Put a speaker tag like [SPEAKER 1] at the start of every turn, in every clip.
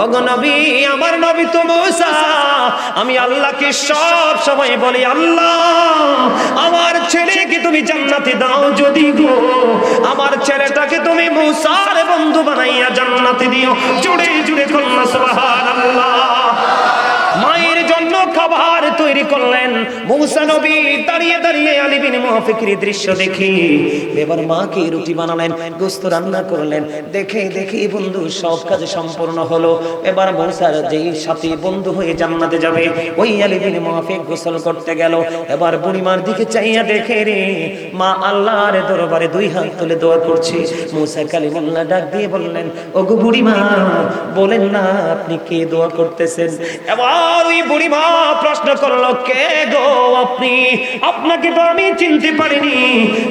[SPEAKER 1] ওগো নবী, আমার নবী তো মুসা, আমি আল্লাহকে সব সময় বলি, আল্লাহ আমার ছেলেকে তুমি জান্নাতে দাও যদি গো, আমার ছেলেটাকে তুমি মুসার বন্ধু বানাইয়া জান্নাতে দিও। জুড়ে জুড়ে কন্যা সুবহানাল্লাহ। মায়ের জন্য খাবার তৈরি করলেন মুসা নবী, দাঁড়িয়ে দাঁড়িয়ে আলী বিন মুহাফিকের দৃশ্য দেখি এবার মাকে রুটি বানালেন, গোশত রান্না করলেন। দেখে দেখে বন্ধু সব কাজ সম্পূর্ণ হলো। এবার মুসার যেই সাথী বন্ধু হয়ে জান্নাতে যাবে, ওই আলী বিন মুহাফিক গোসল করতে গেল। এবার বুড়িমার দিকে চাইয়া দেখে রে মা আল্লাহর দরবারে দুই হাত তুলে দোয়া করছে। মুসা কালিমুল্লাহ ডাক দিয়ে বললেন, ওগো বুড়িমা, বলেন না আপনি কে দোয়া করতেছেন? এবার ওই বুড়িমা প্রশ্ন করলো, কে গো আপনি? আপনাকে তো আমি চিনতে পারিনি।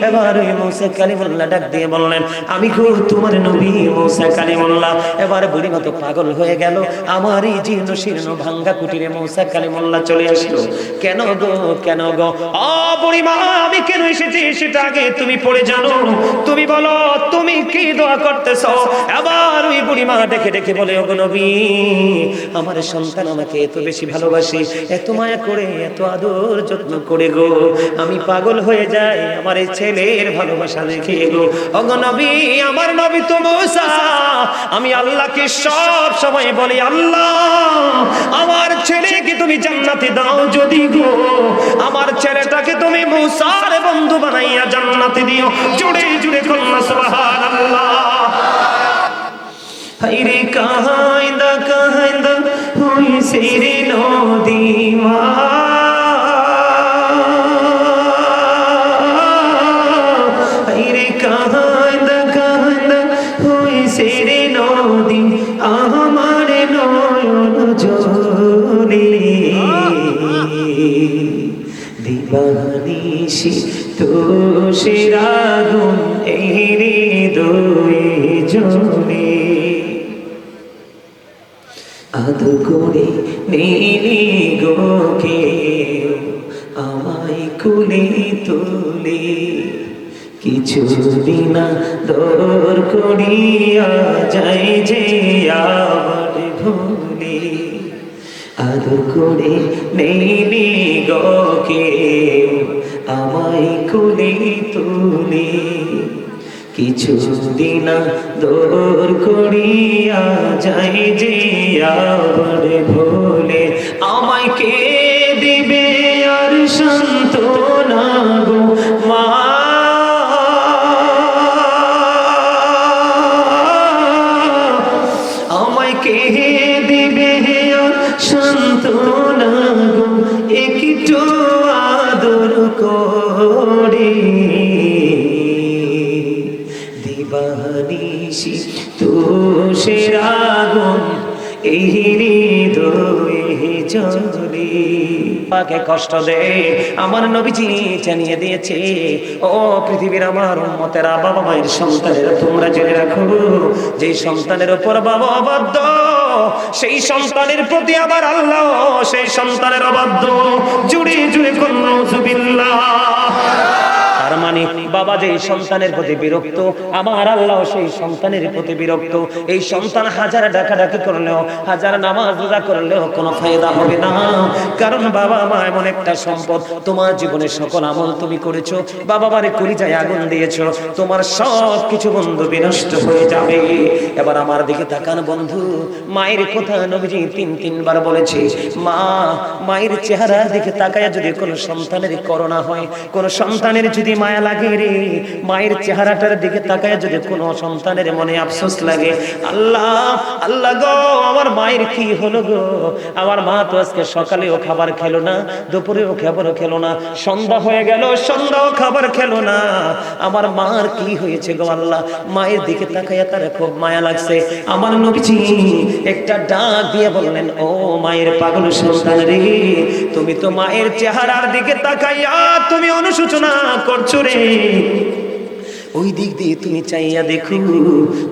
[SPEAKER 1] এবার ওই মুসা কালিমুল্লাহ ডাক দিয়ে বললেন, আমি গো তোমার নবী মুসা কালিমুল্লাহ। এবার বুড়িমা তো পাগল হয়ে গেল। আমার এই জীর্ণ শীর্ণ ভাঙ্গা কুটিরে মুসা কালিমুল্লাহ চলে আসলো। কেন গো, কেন গো? ও বুড়িমা, আমি কেন এসেছি সেটা আগে তুমি পড়ে জানো। তুমি বলো তুমি কি দোয়া করতেছো? এবার ওই বুড়িমা ডেকে ডেকে বলে, ওগো নবী, আমার সন্তান আমাকে এত বেশি ভালোবাসে, এত মায়া করে, এত আদর যত্ন করে গো, আমি পাগল হয়ে যাই আমার এই ছেলের ভালোবাসা দেখে গো। ওগো নবী, আমার নবী তো মুসা, আমি আল্লাহকে সব সময় বলি, আল্লাহ আমার ছেলেকে তুমি জান্নাতে দাও যদি গো, আমার ছেলেটাকে তুমি মুসার বন্ধু বানাইয়া জান্নাতে দিও। জুড়ে জুড়ে কন্যা সুবহানাল্লাহ। হায়রে কাহাইন্দা কাহাইন্দা হইছে রে নদী মা, হায়রে কাহাইন্দা কাহাইন্দা হইছে রে নদী, আমার নয়ন জলে দিবানিশি তোষের আগুন এই হৃদয়ে জ্বলে, আদো করে নেলি গোকে আমায় কুলে তুলে, কিছু দিনা দর করিয়া যাই যে আবার ভুলে, আদো করে নেলি গোকে আমায় কুলে তুলে, কিছু দিনা দূর করিয়া যাই যে আবার ভুলে, আমায় কে দিবে আর সান্ত্বনা গো মা, আমায় কে দিবে আর সান্ত্বনা গো, একটু আদর করে দিবানিশি তোষের আগুন এই হৃদয়ে জ্বলে। পাকে কষ্ট দে আমার নবীজি জানিয়ে দিয়েছে, ও পৃথিবীর আমার উম্মতেরা, বাবা মায়ের সন্তানেরা, তোমরা জেনে রাখো, যে সন্তানের উপর বাবা অবাধ্য, সেই সন্তানের প্রতি আবার আল্লাহ সেই সন্তানের অবাধ্য। জুড়ে জুড়ে কোন নাউযুবিল্লাহ। তার মানে বাবা যে সন্তানের প্রতি বিরক্ত, আমার আল্লাহ সেই সন্তানের প্রতি বিরক্ত। এই সন্তান হাজার ডাকাডাকি করলেও, হাজার নামাজ রোজা করলেও কোনো ফায়দা হবে না, কারণ বাবা মা এমন একটা সম্পদ। তোমার জীবনের সকল আমল তুমি করেছো, বাবা মারে কলিজায় আগুন দিয়েছো, তোমার সব কিছু বন্ধু বিনষ্ট হয়ে যাবে। এবার আমার দিকে তাকান বন্ধু, মায়ের কথা নবীজি তিনবার বলেছে। মা, মায়ের চেহারার দিকে তাকায় যদি কোনো সন্তানের করুণা হয়, কোনো সন্তানের যদি মায়া লাগে রে, মায়ের চেহারাটার দিকে তাকায় যদি কোনো সন্তানের মনে আফসোস লাগে, আল্লাহ আল্লাহ গো, আমার মায়ের কি হলো গো, আমার মা তো আজকে সকালেও খাবার খেলো না, দুপুরেও খাবার খেলো না, সন্ধ্যা হয়ে গেল সন্ধ্যাও খাবার খেলো না, আমার মার কি হয়েছে গো আল্লাহ। মায়ের দিকে তাকায় তার খুব মায়া লাগছে। আমার নবীজি একটা ডাক দিয়ে বললেন, ও মায়ের পাগল সন্তান রে, তুমি তো মায়ের চেহারার দিকে তাকাইয়া তুমি অনুশোচনা করছো রে, ওই দিক দিয়ে তুমি চাইয়া দেখো,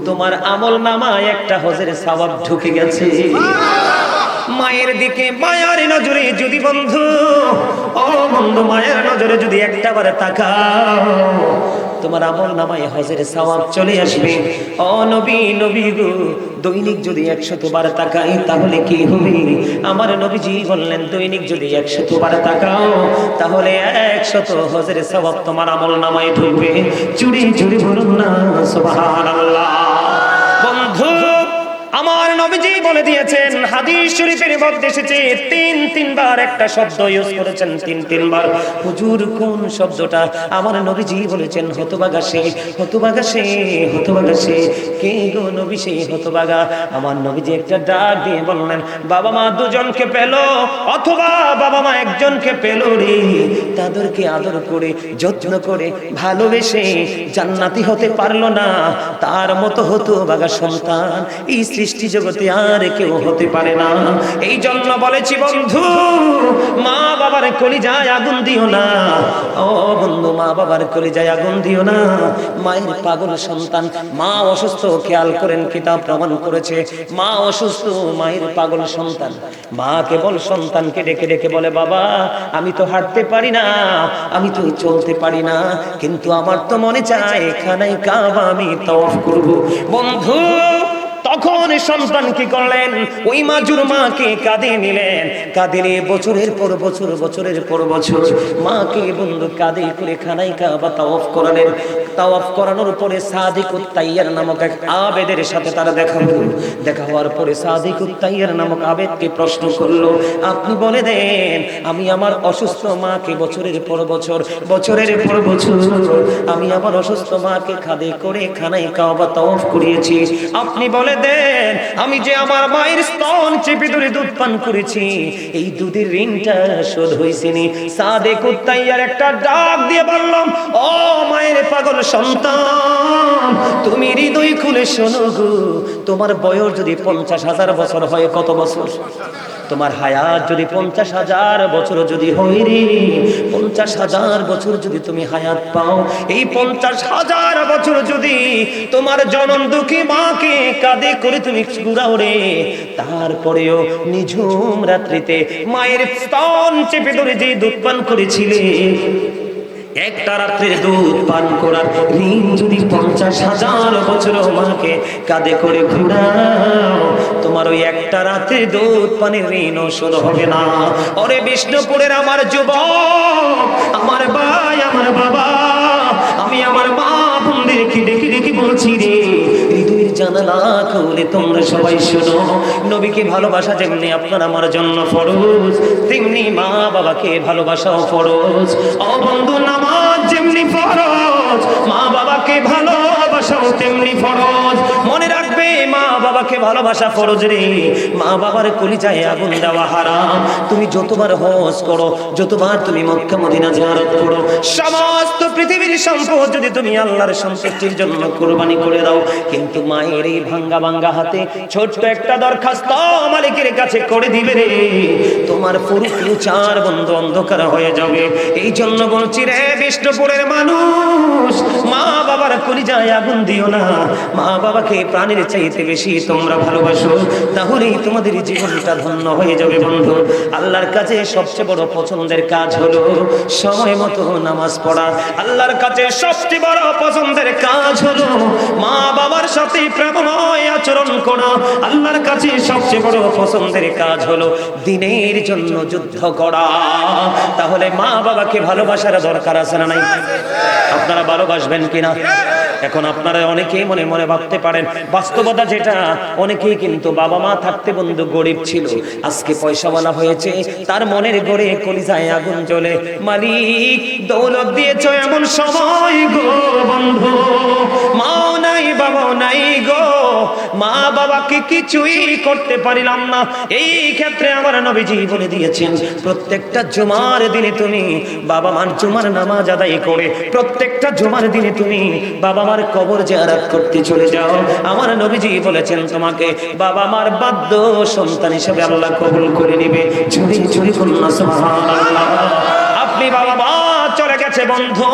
[SPEAKER 1] তোমার আমল নামায় একটা হজের সওয়াব ঢুকে গেছে। মায়ের দিকে মায়ের নজরে যদি বন্ধু, ও বন্ধু, মায়ের নজরে যদি একটাবার তাকাও, তোমার আমল নামায় হজের সওয়াব চলে আসবে। ও নবী, নবী গো, দৈনিক যদি 100 বার তাকাই তাহলে কি হবে? আমার নবীজি বললেন দৈনিক যদি 100 বার তাকাও তাহলে 100 হজের সওয়াব তোমার আমল নামায় ঢুকবে। চুরি চুরি বলুন না সুবহানাল্লাহ। বন্ধু, আমার নবীজি বলে দিয়েছেন, হাদিস শরীফের মধ্যে এসেছে, তিনবার একটা শব্দ ইউজ করেছেন, তিনবার। হুজুর কোন শব্দটা? আমার নবীজি বলেছেন হতভাগা সে, হতভাগা সে, হতভাগা সে। কে গো নবী সেই হতভাগা? আমার নবীজি একটা ডাক দিয়ে বললেন, বাবা মা দুজনকে পেল অথবা বাবা মা একজনকে পেল রে, তাদেরকে আদর করে যত্ন করে ভালোবেসে জান্নাতি হতে পারলো না, তার মতো হতভাগা সন্তান এই সৃষ্টি জগতে আর কেউ হতে পারে না। এই জন্য বলেছি বন্ধু, মা বাবার কলিজায় আগুন দিও না। ও বন্ধু, মা বাবার কলিজায় আগুন দিও না। মায়ের পাগল সন্তান, মা অসুস্থ, খেয়াল করেন কিতাব প্রমাণ করেছে, মা অসুস্থ, মায়ের পাগল সন্তান। মা কেবল সন্তানকে ডেকে ডেকে বলে, বাবা আমি তো হাঁটতে পারি না, আমি তো চলতে পারি না, কিন্তু আমার তো মনে চায় খানায় কাবা আমি তওয়াফ করব। বন্ধু, তখন সন্তান কি করলেন? ওই মাজুর মাকে কাঁধে নিলেন, কাঁধে নিয়ে বছরের পর বছর, বছরের পর বছর মাকে বন্ধু কাঁধে করে খানায় কাবা তাওয়াফ করালেন। তাওয়াফ করানোর পরে সাদিকুত তাইয়ার নামক এক আবেদের সাথে তারা দেখা হলো। দেখা হওয়ার পরে সাদিকুত তাইয়ার নামক আবেদকে প্রশ্ন করলো, আপনি বলে দেন, আমি আমার অসুস্থ মাকে বছরের পর বছর, বছরের পর বছর আমি আমার অসুস্থ মাকে কাঁধে করে খানায় কাবা তাওয়াফ করিয়েছি, আপনি বলে দেন, আমি যে আমার মায়ের স্তন চেপে ধরে দুধ পান করেছি, এই দুধের ঋণটা শোধ হয়েছে নি? সাদিকুত তাইয়ার একটা ডাক দিয়ে বললাম, ও মায়ের পাগল সন্তান, তুমি হৃদয় খুলে শোনো গো, তোমার বয়স যদি 50,000 বছর হয়, কত বছর? তোমার হায়াত যদি 50,000 বছর যদি হয় রে, 50,000 বছর যদি তুমি হায়াত পাও, এই 50,000 বছর যদি তোমার জনম দুঃখী মাকে কাঁধে করে তুমি ঘুরাও রে, তারপরেও নিঝুম রাত্রিতে মায়ের স্তন চেপে ধরে যে দুধ পান করেছিলে, একটা রাত্রির দুধ পান করার ঋণ যদি 50,000 বছর মাকে কাঁধে করে ঘুরাও, তোমার ওই একটা রাত্রির দুধ পানের ঋণও শোধ হবে না। ওরে বিষ্ণুপুরের আমার যুবক, আমার ভাই, আমার বাবা, আমি আমার মা বোনদেরকে ডেকে ডেকে বলছি রে, হৃদয়ের জানালা খুলে তোমরা সবাই শোনো, নবীকে ভালোবাসা যেমনি আপনার আমার জন্য ফরজ, তেমনি মা বাবাকে ভালোবাসাও ফরজ। ও বন্ধু, নামাজ যেমনি ফরজ, মা বাবাকে ভালোবাসাও তেমনি ফরজ। মনে রাখবে, মা বাবাকে ভালোবাসা ফরজ রে, মা বাবার কলিজায় আগুন দেওয়া হারাম। তুমি যতবার হজ করো, যতবার তুমি মক্কা মদিনা জিয়ারত করো, সমস্ত পৃথিবীর সম্পদ যদি তুমি আল্লাহর সন্তুষ্টির জন্য কুরবানি করে দাও, কিন্তু মায়ের এই ভাঙ্গা ভাঙ্গা হাতে ছোট্ট একটা দরখাস্ত মালিকের কাছে করে দিবে রে, তোমার পুরো ফিউচার বন্ধ অন্ধকার হয়ে যাবে। এই জন্য বলছি রে বিষ্ণুপুরের মানুষ, মা বাবার কলিজায় আগুন দিও না, মা বাবাকে প্রাণের চাইতে বেশি তোমরা ভালোবাসো, তাহলেই তোমাদের জীবনটা ধন্য হয়ে যাবে। বন্ধু, আল্লাহর কাছে সবচেয়ে বড় পছন্দের কাজ হলো সময় মতো নামাজ পড়া। আল্লাহর কাছে সবচেয়ে বড় পছন্দের কাজ হলো মা বাবার সাথে প্রেমময় আচরণ করা। আল্লাহর কাছে সবচেয়ে বড় পছন্দের কাজ হলো দ্বীনের জন্য যুদ্ধ করা। তাহলে মা বাবাকে ভালোবাসার দরকার আছে না নাই? আপনারা ভালোবাসবেন কিনা? এখন আপনারা অনেকেই মনে মনে ভাবতে পারেন, বাস্তবতা যেটা, অনেকেই কিন্তু বাবা মা থাকতে বন্ধু গরিব ছিল, আজকে পয়সাওয়ালা হয়েছে, তার মনের গড়ে কলিজায় আগুন জ্বলে, মালিক দৌলত দিয়েছ এমন সময় গো বন্ধু, মাও নাই বাবাও নাই গো, মা বাবাকে কিছুই করতে পারিলাম না। এই ক্ষেত্রে আমার নবীজি বলে দিয়েছেন, প্রত্যেকটা জুমার দিনে তুমি বাবা মার জুমার নামাজ আদায় করে, প্রত্যেকটা জুমার দিনে তুমি বাবা মার কবর জিয়ারত করতে চলে যাও। আমার নবীজি বলেছেন, তোমাকে বাবা মার বাধ্য সন্তান হিসেবে আল্লাহ কবুল করে নেবে। ঝুড়ি ঝুড়ি করুন না সুবহানাল্লাহ। আপনি বাবা মা চলে গেছে বন্ধু,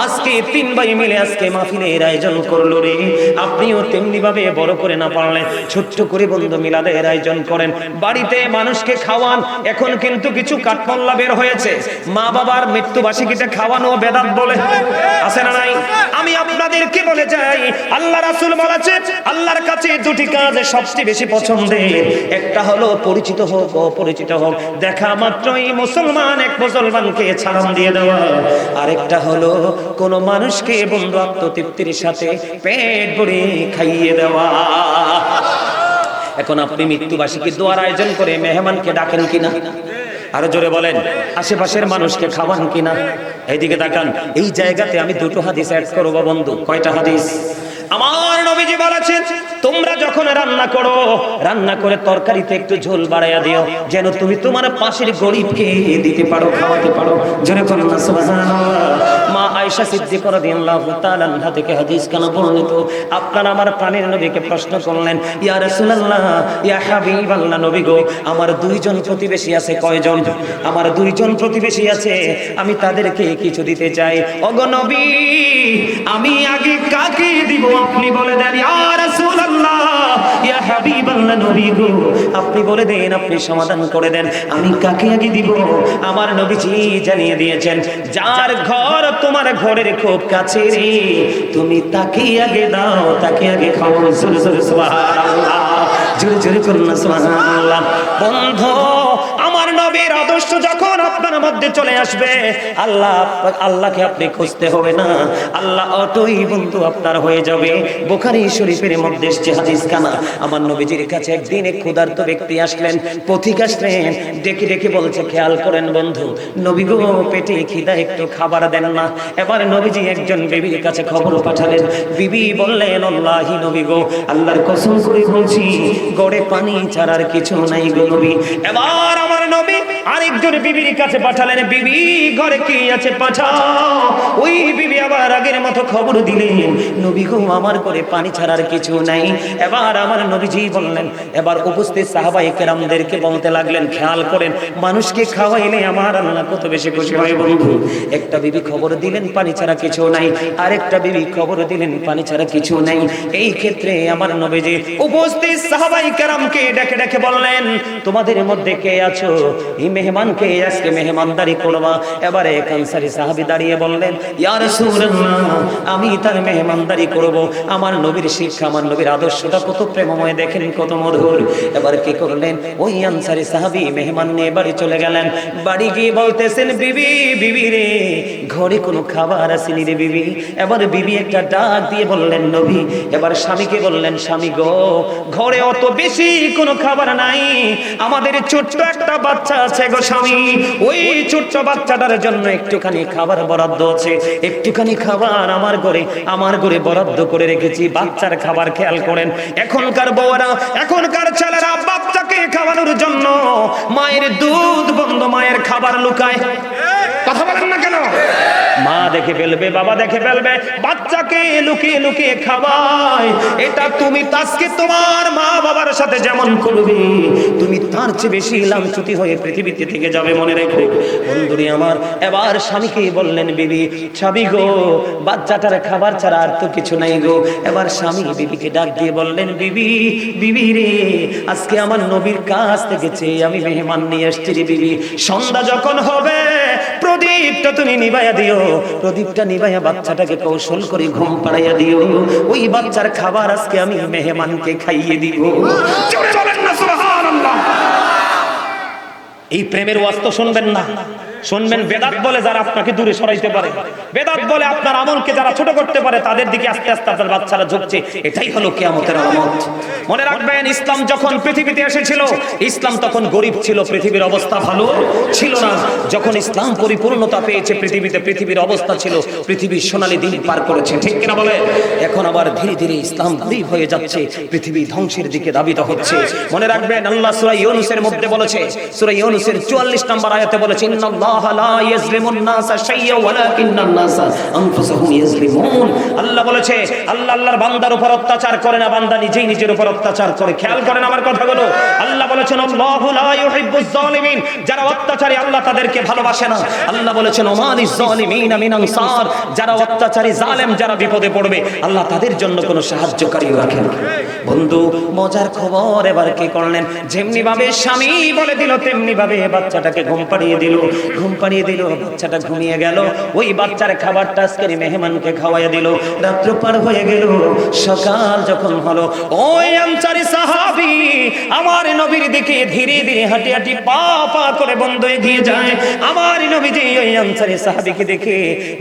[SPEAKER 1] আজকে 3 ভাই মিলে আজকে মাহফিলের আয়োজন করলো রে। আপনিও তেমনি ভাবে বড় করে না পারলে ছোট্ট করে বন্ধু মিলাদের আয়োজন করেন, বাড়িতে মানুষকে খাওয়ান। এখন কিন্তু কিছু কাঠমোল্লা বের হয়েছে, মা বাবার মৃত্যুবার্ষিকীতে খাওয়ানো বেদাত বলে, আছে না নাই? আমি আপনাদেরকে বলে যাই, আল্লাহ রাসূল বলেছেন আল্লাহর কাছে দুটি কাজ সবচেয়ে বেশি পছন্দের। একটা হলো পরিচিত হোক অপরিচিত হোক, দেখা মাত্রই মুসলমান এক মুসলমানকে সালাম দিয়ে দেওয়া। আরেকটা হলো কোন মানুষকে বন্ধু আত্মতৃপ্তির সাথে পেট ভরে খাইয়ে দেওয়া। এখন আপনি মৃত্যুবার্ষিকীর দোয়ার আয়োজন করে মেহমানকে ডাকেন কিনা? আরো জোরে বলেন, আশেপাশের মানুষকে খাওয়ান কিনা? এইদিকে তাকান। এই জায়গাতে আমি দুটো হাদিস অ্যাড করব বন্ধু। কয়টা হাদিস? আমার নবীজি বলেছেন, তোমরা যখন রান্না করো, রান্না করে তরকারিতে একটু ঝোল বাড়াইয়া দিও, যেন তুমি তোমার পাশের গরিবকে দিতে পারো, খাওয়াতে পারো। জোরে বলুন না সুবহানাল্লাহ। মা আয়েশা সিদ্দিকা রাদিয়াল্লাহু তাআলা আনহা থেকে হাদিস কেন বর্ণিত, আপনারা আমার প্রাণের নবীকে প্রশ্ন করলেন, ইয়া রাসূলুল্লাহ, ইয়া হাবিবাল্লাহ, নবী গো, আমার দুইজন প্রতিবেশী আছে। কয়জন? আমার দুইজন প্রতিবেশী আছে, আমি তাদেরকে কিছু দিতে চাই। ওগো নবী, আমি আগে কাকে দিব আপনি বলে দেন। ইয়া রাসূলুল্লাহ, ইয়া হাবিবাল্লাহ, নবী গো, আপনি বলে দেন, আপনি সমাধান করে দেন, আমি কাকে আগে দিব। আমার নবীজি জানিয়ে দিয়েছেন, যার ঘর তোমার ঘরের খুব কাছে রে, তুমি তাকে আগে দাও, তাকে আগে খাও। জোরে জোরে সুবহানাল্লাহ, জোরে জোরে করুন না সুবহানাল্লাহ। বন্ধু, আমার নবীর আদর্শ যখন আপনার মধ্যে চলে আসবে, আল্লাহকে আপনি খুঁজতে হবে না, আল্লাহ অটোই বন্ধু আপনার হয়ে যাবে। বুখারী শরীফের মধ্যে এসেছে হাদিস খানা। আমার নবীজির কাছে একদিন এক ক্ষুধার্ত ব্যক্তি আসলেন, পথিক আসলেন, ডেকে ডেকে বলছে, খেয়াল করেন বন্ধু, নবী গো, পেটে খিদা, একটু খাবার দেন না। এবার নবীজি একজন বিবির কাছে খবর পাঠালেন। বিবি বললেন, আল্লাহি নবী গো, আল্লাহর কসম করে বলছি, গড়ে পানি ছাড়ার কিছু নাই গো নবী। এবার আমার নবী আরেকজন বিবির কাছে পাঠালেন, বিবি ঘরে কি আছে পাঠাও। ওই বিবি আবার আগের মতো খবর দিলেন, নবী গো, আমার ঘরে পানি ছাড়ার কিছু নাই। এবার আমার নবীজি বললেন, এবার উপস্থিত সাহাবায়ে কেরামদেরকে বলতে লাগলেন, খেয়াল করেন, মানুষকে খাওয়াইলে আমার আল্লাহ কত বেশি খুশি হয় বন্ধু। একটা বিবি খবর দিলেন পানি ছাড়া কিছু নাই, আরেকটা বিবি খবর দিলেন পানি ছাড়া কিছু নাই। এই ক্ষেত্রে আমার নবীজি উপস্থিত সাহাবায়ে কেরামকে ডেকে ডেকে বললেন, তোমাদের মধ্যে কে আছো, এই মেহমানকে আজকে মেহমানদারি করবা। এবারে এক আনসারী সাহাবী দাঁড়িয়ে বললেন, ইয়া রাসূলুল্লাহ, আমি তার মেহমানদারি করব। আমার নবীর শিক্ষা, আমার নবীর আদর্শটা কত প্রেমময়, দেখেন কত মধুর। এবার কি করলেন, ওই আনসারী সাহাবী মেহমান নিয়ে বাড়ি চলে গেলেন। বাড়ি গিয়ে বলতেছেন, বিবি, বিবি রে, ঘরে কোনো খাবার আসেনি রে বিবি। এবার বিবি একটা ডাক দিয়ে বললেন, নবী। এবার স্বামীকে বললেন, স্বামী গো, ঘরে অত বেশি কোনো খাবার নাই, আমাদের ছোট্ট একটা বাচ্চা আছে গো স্বামী, ওই ছোট্ট বাচ্চাটার জন্য একটুখানি খাবার বরাদ্দ আছে, একটুখানি খাবার আমার ঘরে বরাদ্দ করে রেখেছি, বাচ্চার খাবার খেয়াল করেন। এখনকার বউরা, এখনকার ছেলেরা বাচ্চাকে খাওয়ানোর জন্য মায়ের দুধ বন্ধ, মায়ের খাবার লুকায়। কথা বলেন না কেন? মা দেখে ফেলবে, বাবা দেখে ফেলবে, বাচ্চাকে লুকিয়ে লুকিয়ে খাওয়ায়। এটা তুমি আজকে তোমার মা বাবার সাথে যেমন করবে, তুমি তার চেয়ে বেশি লাঞ্ছিত হয়ে পৃথিবীতে থেকে যাবে, মনে রেখো বন্ধুরি আমার। এবার স্বামীকে বললেন, বিবি, স্বামী গো, বাচ্চাটার খাবার ছাড়া আর তো কিছু নাই গো। এবার স্বামী বিবিকে ডাক দিয়ে বললেন, বিবি, বিবি রে, আজকে আমার নবীর কাছ থেকে চেয়ে আমি মেহমান নিয়ে এসেছি রে বিবি। সন্ধ্যা যখন হবে, প্রদীপটা তুমি নিভাইয়া দিও, প্রদীপটা নিভাইয়া বাচ্চাটাকে কৌশল করে ঘুম পাড়াইয়া দিও। ওই বাচ্চার খাবার আজকে আমি মেহমানকে খাইয়ে দিব। জোরে বলেন না সুবহানাল্লাহ। এই প্রেমের ওয়াজ তো শুনবেন না, শুনবেন বেদাত বলে যারা আপনাকে দূরে সরাইতে পারে, বেদাত বলে আপনার আমলকে যারা ছোট করতে পারে, তাদের দিকে আস্তে আস্তে আপনার বাচ্চারা ঝুঁকছে। এটাই হলো কিয়ামতের আলামত। মনে রাখবেন, ইসলাম যখন পৃথিবীতে এসেছিল, ইসলাম তখন গরিব ছিল, পৃথিবীর অবস্থা ভালো ছিল না। যখন ইসলাম পরিপূর্ণতা পেয়েছে পৃথিবীতে, পৃথিবীর অবস্থা ছিল, পৃথিবীর সোনালী দিন পার করেছে, ঠিক কিনা বলে? এখন আবার ধীরে ধীরে ইসলাম গরিব হয়ে যাচ্ছে, পৃথিবী ধ্বংসের দিকে ধাবিত হচ্ছে। মনে রাখবেন, আল্লাহ সূরা ইউনূসের মধ্যে বলেছে, সূরা ইউনূসের 44 নম্বর আয়াতে বলেছে, ইন্নাল্লাহ ইন্নাল্লাহ লা ইয়াজলিমুন নাসা শাইয়্যা ওয়ালাকিন্নান নাসা আনফুসাহুম ইয়াজলিমুন। আল্লাহ বলেছে আল্লাহ আল্লাহর বান্দার উপর অত্যাচার করে না, বান্দা নিজেই নিজের উপর অত্যাচার করে। খেয়াল করেন আমার কথাগুলো। আল্লাহ বলেছেন আল্লাহু লা ইউহিব্বুজ জালিমিন, যারা অত্যাচারী আল্লাহ তাদেরকে ভালোবাসে না। আল্লাহ বলেছেন ওমালিজ জালিমিনা মিন আনসার, যারা অত্যাচারী জালেম যারা বিপদে পড়বে আল্লাহ তাদের জন্য কোনো সাহায্যকারী রাখেন। বন্ধু মজার খবর এবার কি করলেন, যেমনি ভাবে স্বামী বলে দিল তেমনি ভাবে বাচ্চাটাকে ঘুম পাড়িয়ে দিল। বাচ্চাটা ঘুমিয়ে গেল। ওই বাচ্চার খাবারটা আজকের মেহমানকে খাওয়াইয়া দিল। রাত্র পার হয়ে গেল, সকাল যখন হলো ওই আনসারী সাহাবী আমার নবীর দিকে ধীরে ধীরে হাঁটি হাঁটি পা পা করে বন্ধ এগিয়ে যায়। আমার নবীজি ওই আনসারী সাহাবীকে দেখে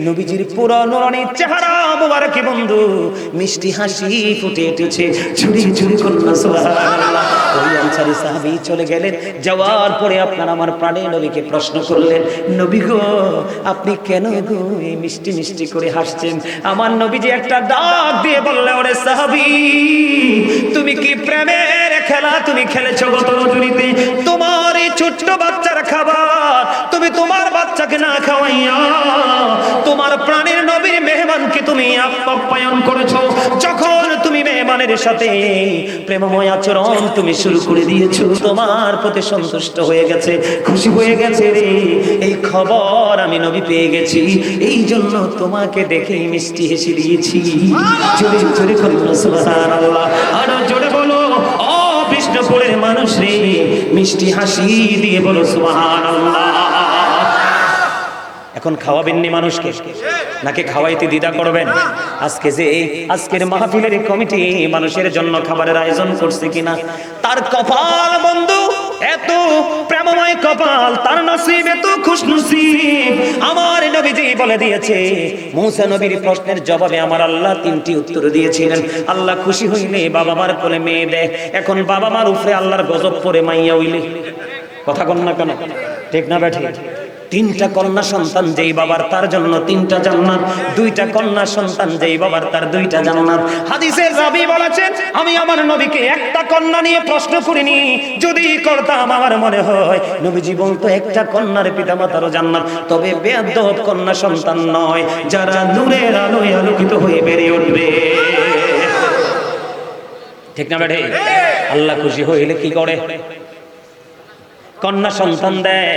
[SPEAKER 1] নবীজির পুরো নুরানি চেহারা মোবারকে বন্ধু মিষ্টি হাসি ফুটে উঠেছে। ঝুড়ি ঝুড়ি কন্যা সুবহানাল্লাহ। ওই আনসারী সাহাবী চলে গেলেন। যাওয়ার পরে আপনার আমার প্রাণের নবীকে প্রশ্ন করলেন, নবী গো আপনি কেন গো এই মিষ্টি মিষ্টি করে হাসছেন? আমার নবীজি একটা ডাক দিয়ে বললেন, ওরে সাহাবী তুমি কি প্রেমের খেলা তুমি খেলেছো গত রজনীতে? তোমার এই ছোট্ট বাচ্চার খাবার তুমি তোমার বাচ্চাকে না খাওয়াইয়া তোমার প্রাণের নবীর মেহমানকে তুমি আপ্যায়ন করেছো। যখন তুমি মেহমানের সাথে প্রেমময় আচরণ তুমি শুরু করে দিয়েছো, তোমার প্রতি সন্তুষ্ট হয়ে গেছে, খুশি হয়ে গেছে রে। এই খবর আমি নবী পেয়ে গেছি, এই জন্য তোমাকে দেখে মিষ্টি হেসে দিয়েছি। জোরে জোরে বলো সুবহানাল্লাহ, আরো জোরে বলো ও বিষ্ণুপুরের মানুষ রে, মিষ্টি হাসি দিয়ে বলো সুবহানাল্লাহ। এখন খাওয়াবেননি মানুষকে নাকি খাওয়াইতে দ্বিধা করবেন? আজকের মাহফিলের কমিটি মানুষের জন্য খাবারের আয়োজন করছে কিনা? তার কপাল বন্ধু এত প্রেমময় কপাল, তার নসিব এত খুশনসিব। আমার নবীজি বলে দিয়েছে, মুসা নবীর প্রশ্নের জবাবে আমার আল্লাহ 3টি উত্তর দিয়েছিলেন। আল্লাহ খুশি হইলে বাবা মার কোলে মেয়ে দেয়। এখন বাবা মার উপরে আল্লাহর গজব পড়ে মাইয়া হইলে, কথা কন না কেন? ঠিক না বেঠি? 3টা কন্যা সন্তান যেই বাবার তার জন্য 3টা জান্নাত, 2টা কন্যা সন্তান যেই বাবার তার 2টা জান্নাত। হাদিসের রাবী বলেছেন, আমি আমার নবীকে একটা কন্যা নিয়ে প্রশ্ন করিনি, যদি করতাম আমার মনে হয় নবীজি বলতো একটা কন্যার পিতামাতারও জান্নাত, তবে বেয়াদব কন্যা সন্তান নয়, যারা নূরের আলোয় আলোকিত হয়ে বেড়ে উঠবে। ঠিক না বেঠে? আল্লাহ খুশি হইলে কি করে? কন্যা সন্তান দেয়।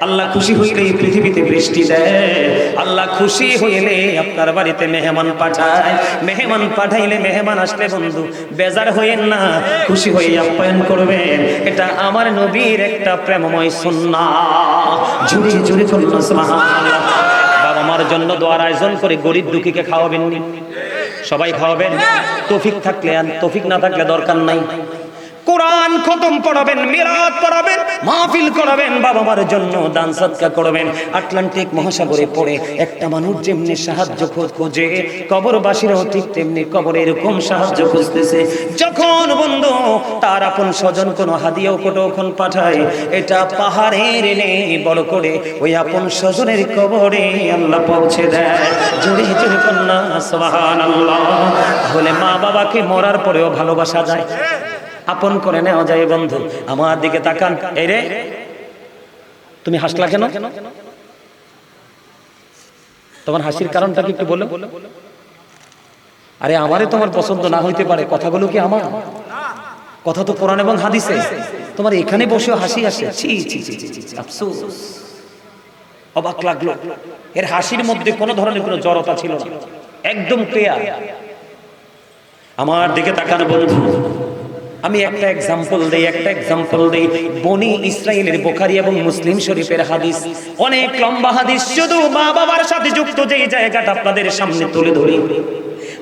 [SPEAKER 1] আল্লাহ খুশি হইলে পৃথিবীতে বৃষ্টি দেয়। আল্লাহ খুশি হইলে আপনার বাড়িতে মেহমান পাঠায়। মেহমান পাঠাইলে, মেহমান আসলে বন্ধু বেজার হইেন না, খুশি হয়ে আপ্যায়ন করবেন। এটা আমার নবীর একটা প্রেমময় সুন্নাহ। জুড়ে জুড়ে বলুন সুবহানাল্লাহ। বাবা মার জন্য দোয়ার আয়োজন করে গরিব দুঃখীকে খাওয়াবেননি? সবাই খাওয়াবেন। তৌফিক থাকলে, আর তৌফিক না থাকলে দরকার নাই। কোরআন খতম পড়াবেন, মিলাদ পড়াবেন, মাহফিল করাবেন, বাবা মার জন্য দান সদকা করবেন। আটলান্টিক মহাসাগরে পড়ে একটা মানুষ যেমনি সাহায্য খোঁজে, কবরবাসীরাও ঠিক তেমনি কবরে এরকম সাহায্য খুঁজতেছে। যখন বন্ধু তার আপন স্বজন কোনো হাদিয়া উপটোকন পাঠায়, এটা পাহাড়ের এনে বড় করে ওই আপন স্বজনের কবরে আল্লাহ পৌঁছে দেয়। জোরে জোরে কন্যা সুবহানাল্লাহ। তাহলে মা বাবাকে মরার পরেও ভালোবাসা যায়, আপন করে নেওয়া যায়। বন্ধু আমার দিকে তাকান। এই রে তুমি হাসলা কেন? তোমার হাসির কারণটা কি একটু বলো? আরে আমারে তোমার পছন্দ না হইতে পারে, কথাগুলো কি আমার কথা? তো কোরআন এবং হাদিসে। তোমার এখানে বসেও হাসি আসে, ছি ছি ছি ছি, আফসোস। অবাক লাগলো, এর হাসির মধ্যে কোনো ধরনের কোনো জড়তা ছিল না, একদম ক্লিয়ার। আমার দিকে তাকান বন্ধু। আমি একটা এক্সাম্পল দেই, বনি ইসরাইলের বুখারী এবং মুসলিম শরীফের হাদিস, অনেক লম্বা হাদিস। শুধু মা বাবার সাথে যুক্ত যেই জায়গাটা আপনাদের সামনে তুলে ধরি,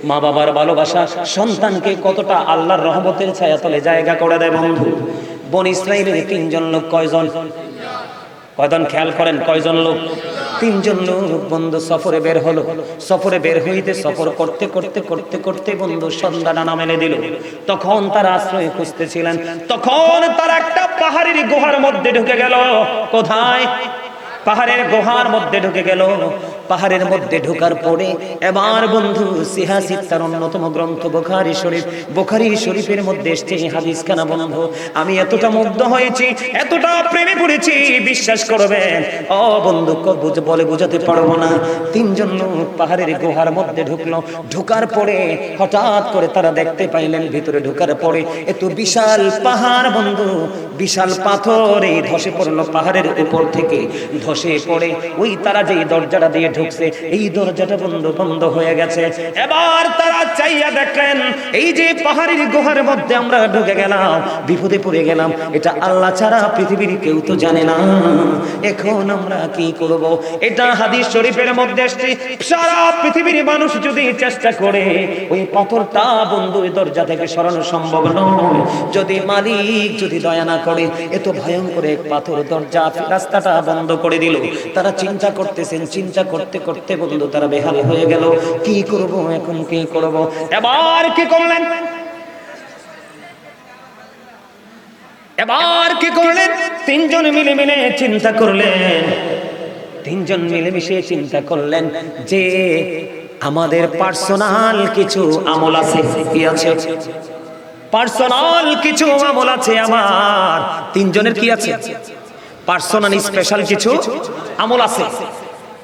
[SPEAKER 1] মা বাবার ভালোবাসা সন্তানকে কতটা আল্লাহর রহমতের ছায়াতলে জায়গা করে দেয় বন্ধু। বনি ইসরাইলের 3জন লোক, কয়জন খেয়াল করেন, কয়জন লোক? 3জন লোক বন্ধু সফরে বের হলো। সফরে বের হইতে সফর করতে করতে করতে করতে বন্ধু সন্ধ্যা ডানা মেলে দিল। তখন তারা আশ্রয় খুঁজতেছিলেন। তখন তারা একটা পাহাড়ের গুহার মধ্যে ঢুকে গেল। কোথায়? পাহাড়ের গুহার মধ্যে ঢুকে গেল। পাহাড়ের মধ্যে ঢোকার পরে এবার বন্ধু সিহাসিত্তার অন্যতম গ্রন্থ বুখারী শরীফ, বুখারী শরীফের মধ্যে এসছে হাদিস খানা বন্ধু। আমি এতটা মুগ্ধ হয়েছি, এতটা প্রেমে পড়েছি, বিশ্বাস করবেন ও বন্ধু বলে বোঝাতে পারবো না। তিনজন লোক পাহাড়ের গুহার মধ্যে ঢুকলো। ঢোকার পরে হঠাৎ করে তারা দেখতে পাইলেন ভিতরে ঢোকার পরে এত বিশাল পাহাড় বন্ধু, বিশাল পাথর এই ধসে পড়লো পাহাড়ের উপর থেকে। ধসে পড়ে ওই তারা যে দরজাটা দিয়ে ঢুকছে এই দরজাটা বন্ধ হয়ে গেছে। এবার তারা চাইয়া দেখলেন এই যে পাহাড়ের গুহার মধ্যে আমরা ঢুকে গেলাম, বিপদে পড়ে গেলাম, এটা আল্লাহ ছাড়া পৃথিবীর কেউ তো জানে না, এখন আমরা কি করব? এটা হাদিস শরীফের মধ্যে আসছে সারা পৃথিবীর মানুষ যদি চেষ্টা করে ওই পাথরটা বন্ধু ওই দরজা থেকে সরানো সম্ভব নয়, যদি মালিক যদি দয়া না করে। এত ভয়ঙ্কর এক পাথর দরজা রাস্তাটা বন্ধ করে দিল। তারা চিন্তা করতেছেন, চিন্তা করতে করতে বন্ধু তারা বেহাল হয়ে গেল, কি করব এখন, কি করব? এবার কি করলেন? এবার কি করলেন? তিনজন মিলে চিন্তা করলেন। তিনজন মিলেমিশে চিন্তা করলেন যে আমাদের পার্সোনাল কিছু আমল আছে। কি আছে? পার্সোনাল কিছু আমল আছে আমার। তিনজনের কি আছে? পার্সোনাল স্পেশাল কিছু আমল আছে।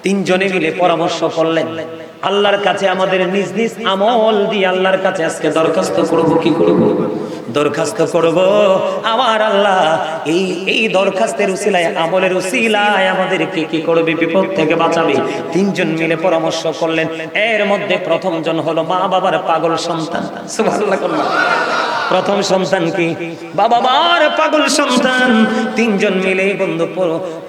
[SPEAKER 1] তিনজনে মিলে পরামর্শ করলেন আল্লাহর কাছে আমাদের নিজ নিজ আমল দিয়ে আল্লাহর কাছে আজকে দরখাস্ত করব। কি করব? দরখাস্ত করব আমার আল্লাহ এই দরখাস্তের উসিলায়, আমলের উসিলায় আমাদেরকে কি করবে? বিপদ থেকে বাঁচাবে। তিনজন মিলে পরামর্শ করলেন। এর মধ্যে প্রথম জন হলো মা বাবার পাগল সন্তান। সুবহানাল্লাহ। প্রথম সন্তান কি? বাবা মার পাগল সন্তান। তিনজন মিলে বন্ধু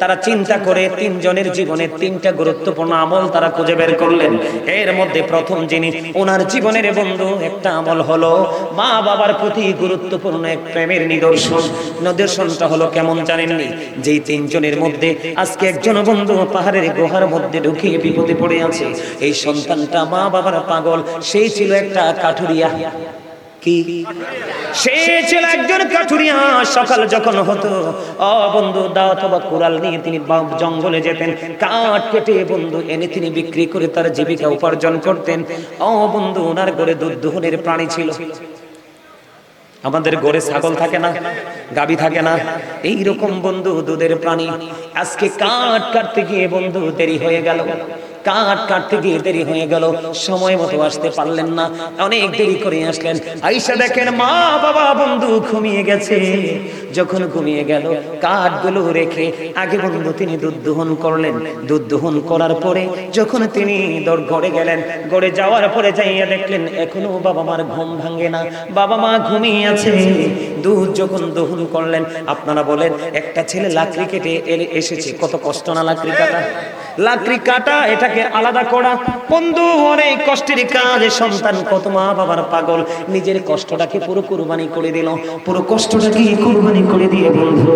[SPEAKER 1] তারা চিন্তা করে তিনজনের জীবনে তিনটা গুরুত্বপূর্ণ আমল তারা খুঁজে বের করলেন। এর মধ্যে প্রথম যিনি ওনার জীবনের বন্ধু একটা আমল হলো মা বাবার প্রতি গুরুত্বপূর্ণ এক প্রেমের নিদর্শন। নিদর্শনটা হলো কেমন জানেননি? যেই তিনজনের মধ্যে আজকে একজন বন্ধু পাহাড়ের গুহার মধ্যে ঢুকিয়ে বিপদে পড়ে আছে, এই সন্তানটা মা বাবার পাগল। সেই ছিল একটা কাঠুরিয়া। কি? সে ছিল একজন কাঠুরিয়া। সকাল যখন হতো বন্ধু দাওয়াত বা কুড়াল নিয়ে তিনি জঙ্গলে যেতেন, কাঠ কেটে বন্ধু এনে তিনি বিক্রি করে তার জীবিকা উপার্জন করতেন। বন্ধু ওনার ঘরে দুধ দোহনের প্রাণী ছিল। আমাদের ঘরে ছাগল থাকে না, গাবি থাকে না, এইরকম বন্ধু দুধের প্রাণী। আজকে কাঠ কাটতে গিয়ে বন্ধু দেরি হয়ে গেল, কাঠ কাটতে গিয়ে দেরি হয়ে গেল, সময় মতো আসতে পারলেন না, অনেক দেরি করে আসলেন। আইসা দেখেন মা বাবা বন্ধু ঘুমিয়ে গেছে। যখন ঘুমিয়ে গেল কাঠগুলো রেখে আগে বন্ধু তিনি দুধ দোহন করলেন। দুধ দোহন করার পরে যখন তিনি ঘরে গেলেন, ঘরে যাওয়ার পরে যাইয়া দেখলেন এখনো বাবা মার ঘুম ভাঙে না, বাবা মা ঘুমিয়ে আছে। দুধ যখন দোহন করলেন, আপনারা বলেন একটা ছেলে লাকড়ি কেটে এসেছে, কত কষ্ট না লাকড়ি কাটা। লাকড়ি কাটা এটাকে আলাদা করা বন্ধু অনেক কষ্টের কাজ। সন্তান কত মা বাবার পাগল, নিজের কষ্টটাকে পুরো কুরবানি করে দিল, পুরো কষ্টটাকে কুরবানি করে দিয়ে বন্ধু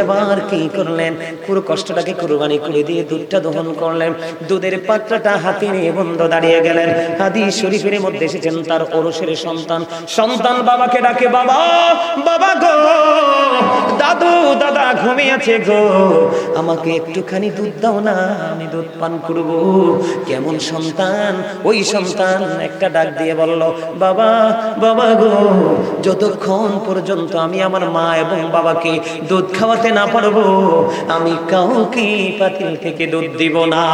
[SPEAKER 1] এবার কি করলেন? পুরো কষ্টটাকে কুরবানি করে দিয়ে দুধটা দহন করলেন। দুধের পাত্রটা হাতে নিয়ে বন্ধু দাঁড়িয়ে গেলেন। হাদিস শরীফের মধ্যে এসেছেন তার ওরসের সন্তান। সন্তান বাবাকে ডাকে, বাবা বাবা গো, দাদু দাদা ঘুমিয়ে আছে গো, আমাকে একটুখানি দুধ দাও না, আমি দুধ পান করব। কেমন সন্তান! ওই সন্তান একটা ডাক দিয়ে বলল, বাবা বাবা গো, যতক্ষণ পর্যন্ত আমি আমার মা এবং বাবাকে দুধ খাওয়াতে না পারবো আমি কাউকে পাতিল থেকে দুধ দিব না।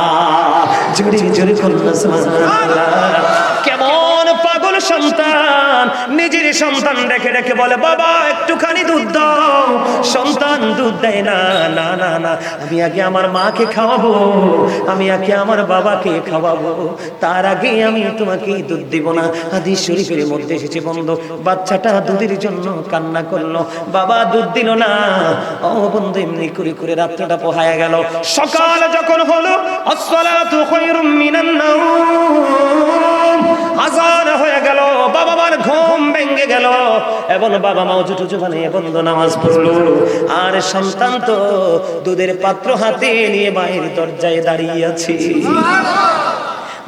[SPEAKER 1] জোরে জোরে বলুন সুবহানাল্লাহ। কেমন পাগল সন্তান! নিজের সন্তান রেখে রেখে বলে, বাবা একটুখানি দুধ দাও। সন্তান দুধ দেয় না, না না না, আমি আগে আমার মাকে খাওয়াবো, আমি আগে আমার বাবাকে খাওয়াবো, তার আগে আমি তোমাকে দুধ দিব না। হাদিস শরীফের মধ্যে এসেছে বন্ধু, বাচ্চাটা দুধের জন্য কান্না করলো, বাবা দুধ দিল না। বন্ধু এমনি করে করে রাত্রিটা পোহায় গেল। সকাল যখন হলো, আসসালাতু খায়রুম মিনান নাওম, আযান হয়ে গেল, বাবা মার ঘুম ভেঙে গেল এবং বাবা মাও জুটুজু বানিয়ে বন্ধু নামাজ পড়লো। আর সন্তান তো দুধের পাত্র হাতে নিয়ে বাইরের দরজায় দাঁড়িয়ে আছে।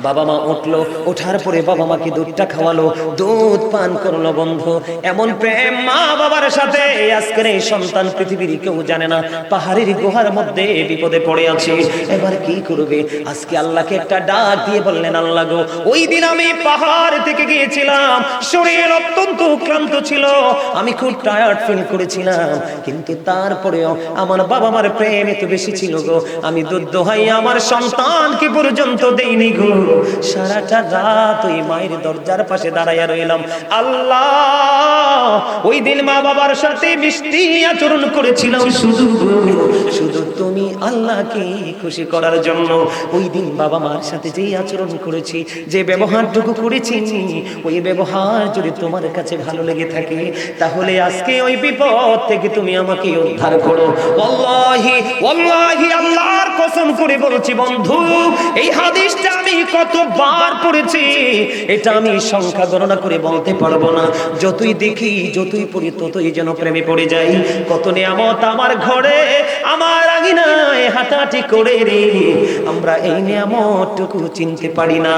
[SPEAKER 1] বাবা মা উঠলো, ওঠার পরে বাবা মাকে দুধটা খাওয়ালো, দুধ পান করলো। বন্ধু, এমন প্রেম মা বাবার সাথে আজকের এই সন্তান পৃথিবীর কেউ জানে না। পাহাড়ের গুহার মধ্যে বিপদে পড়ে আছে, এবার কি করবে? আজকে আল্লাহকে একটা ডাক দিয়ে বললেন, আল্লাহ গো, ওই দিন আমি পাহাড় থেকে গিয়েছিলাম, শরীর অত্যন্ত ক্লান্ত ছিল, আমি খুব টায়ার্ড ফিল করেছিলাম, কিন্তু তারপরেও আমার বাবা মার প্রেম এত বেশি ছিল গো, আমি দুধ দোহাই আমার সন্তানকে পর্যন্ত দেইনি গো, সারাটা রাত ওই মায়ের দরজার পাশে দাঁড়াইয়া রইলাম। আল্লাহ, ওই দিন মা বাবার সাথে মিষ্টি আচরণ করেছিলাম শুধু তুমি আল্লাহকে খুশি করার জন্য। ওই দিন বাবা মার সাথে যেই আচরণ করেছি, যে ব্যবহারটুকু করেছি, ওই ব্যবহার যদি তোমার কাছে ভালো লেগে থাকে, তাহলে আজকে ওই বিপদ থেকে তুমি আমাকে উদ্ধার করো। ওয়াল্লাহি ওয়াল্লাহি, আল্লাহর কসম করে বলছি বন্ধু, এই হাদিসটা আমি কতবার পড়েছি এটা আমি সংখ্যা গণনা করে বলতে পারবো না। যতই দেখি, যতই পড়ি, ততই যেন প্রেমে পড়ে যাই। কত নিয়ামত আমার ঘরে, আমার আঙিনায় হাঁটাহাঁটি করে রে, আমরা এই নিয়ামতটুকু চিনতে পারি না।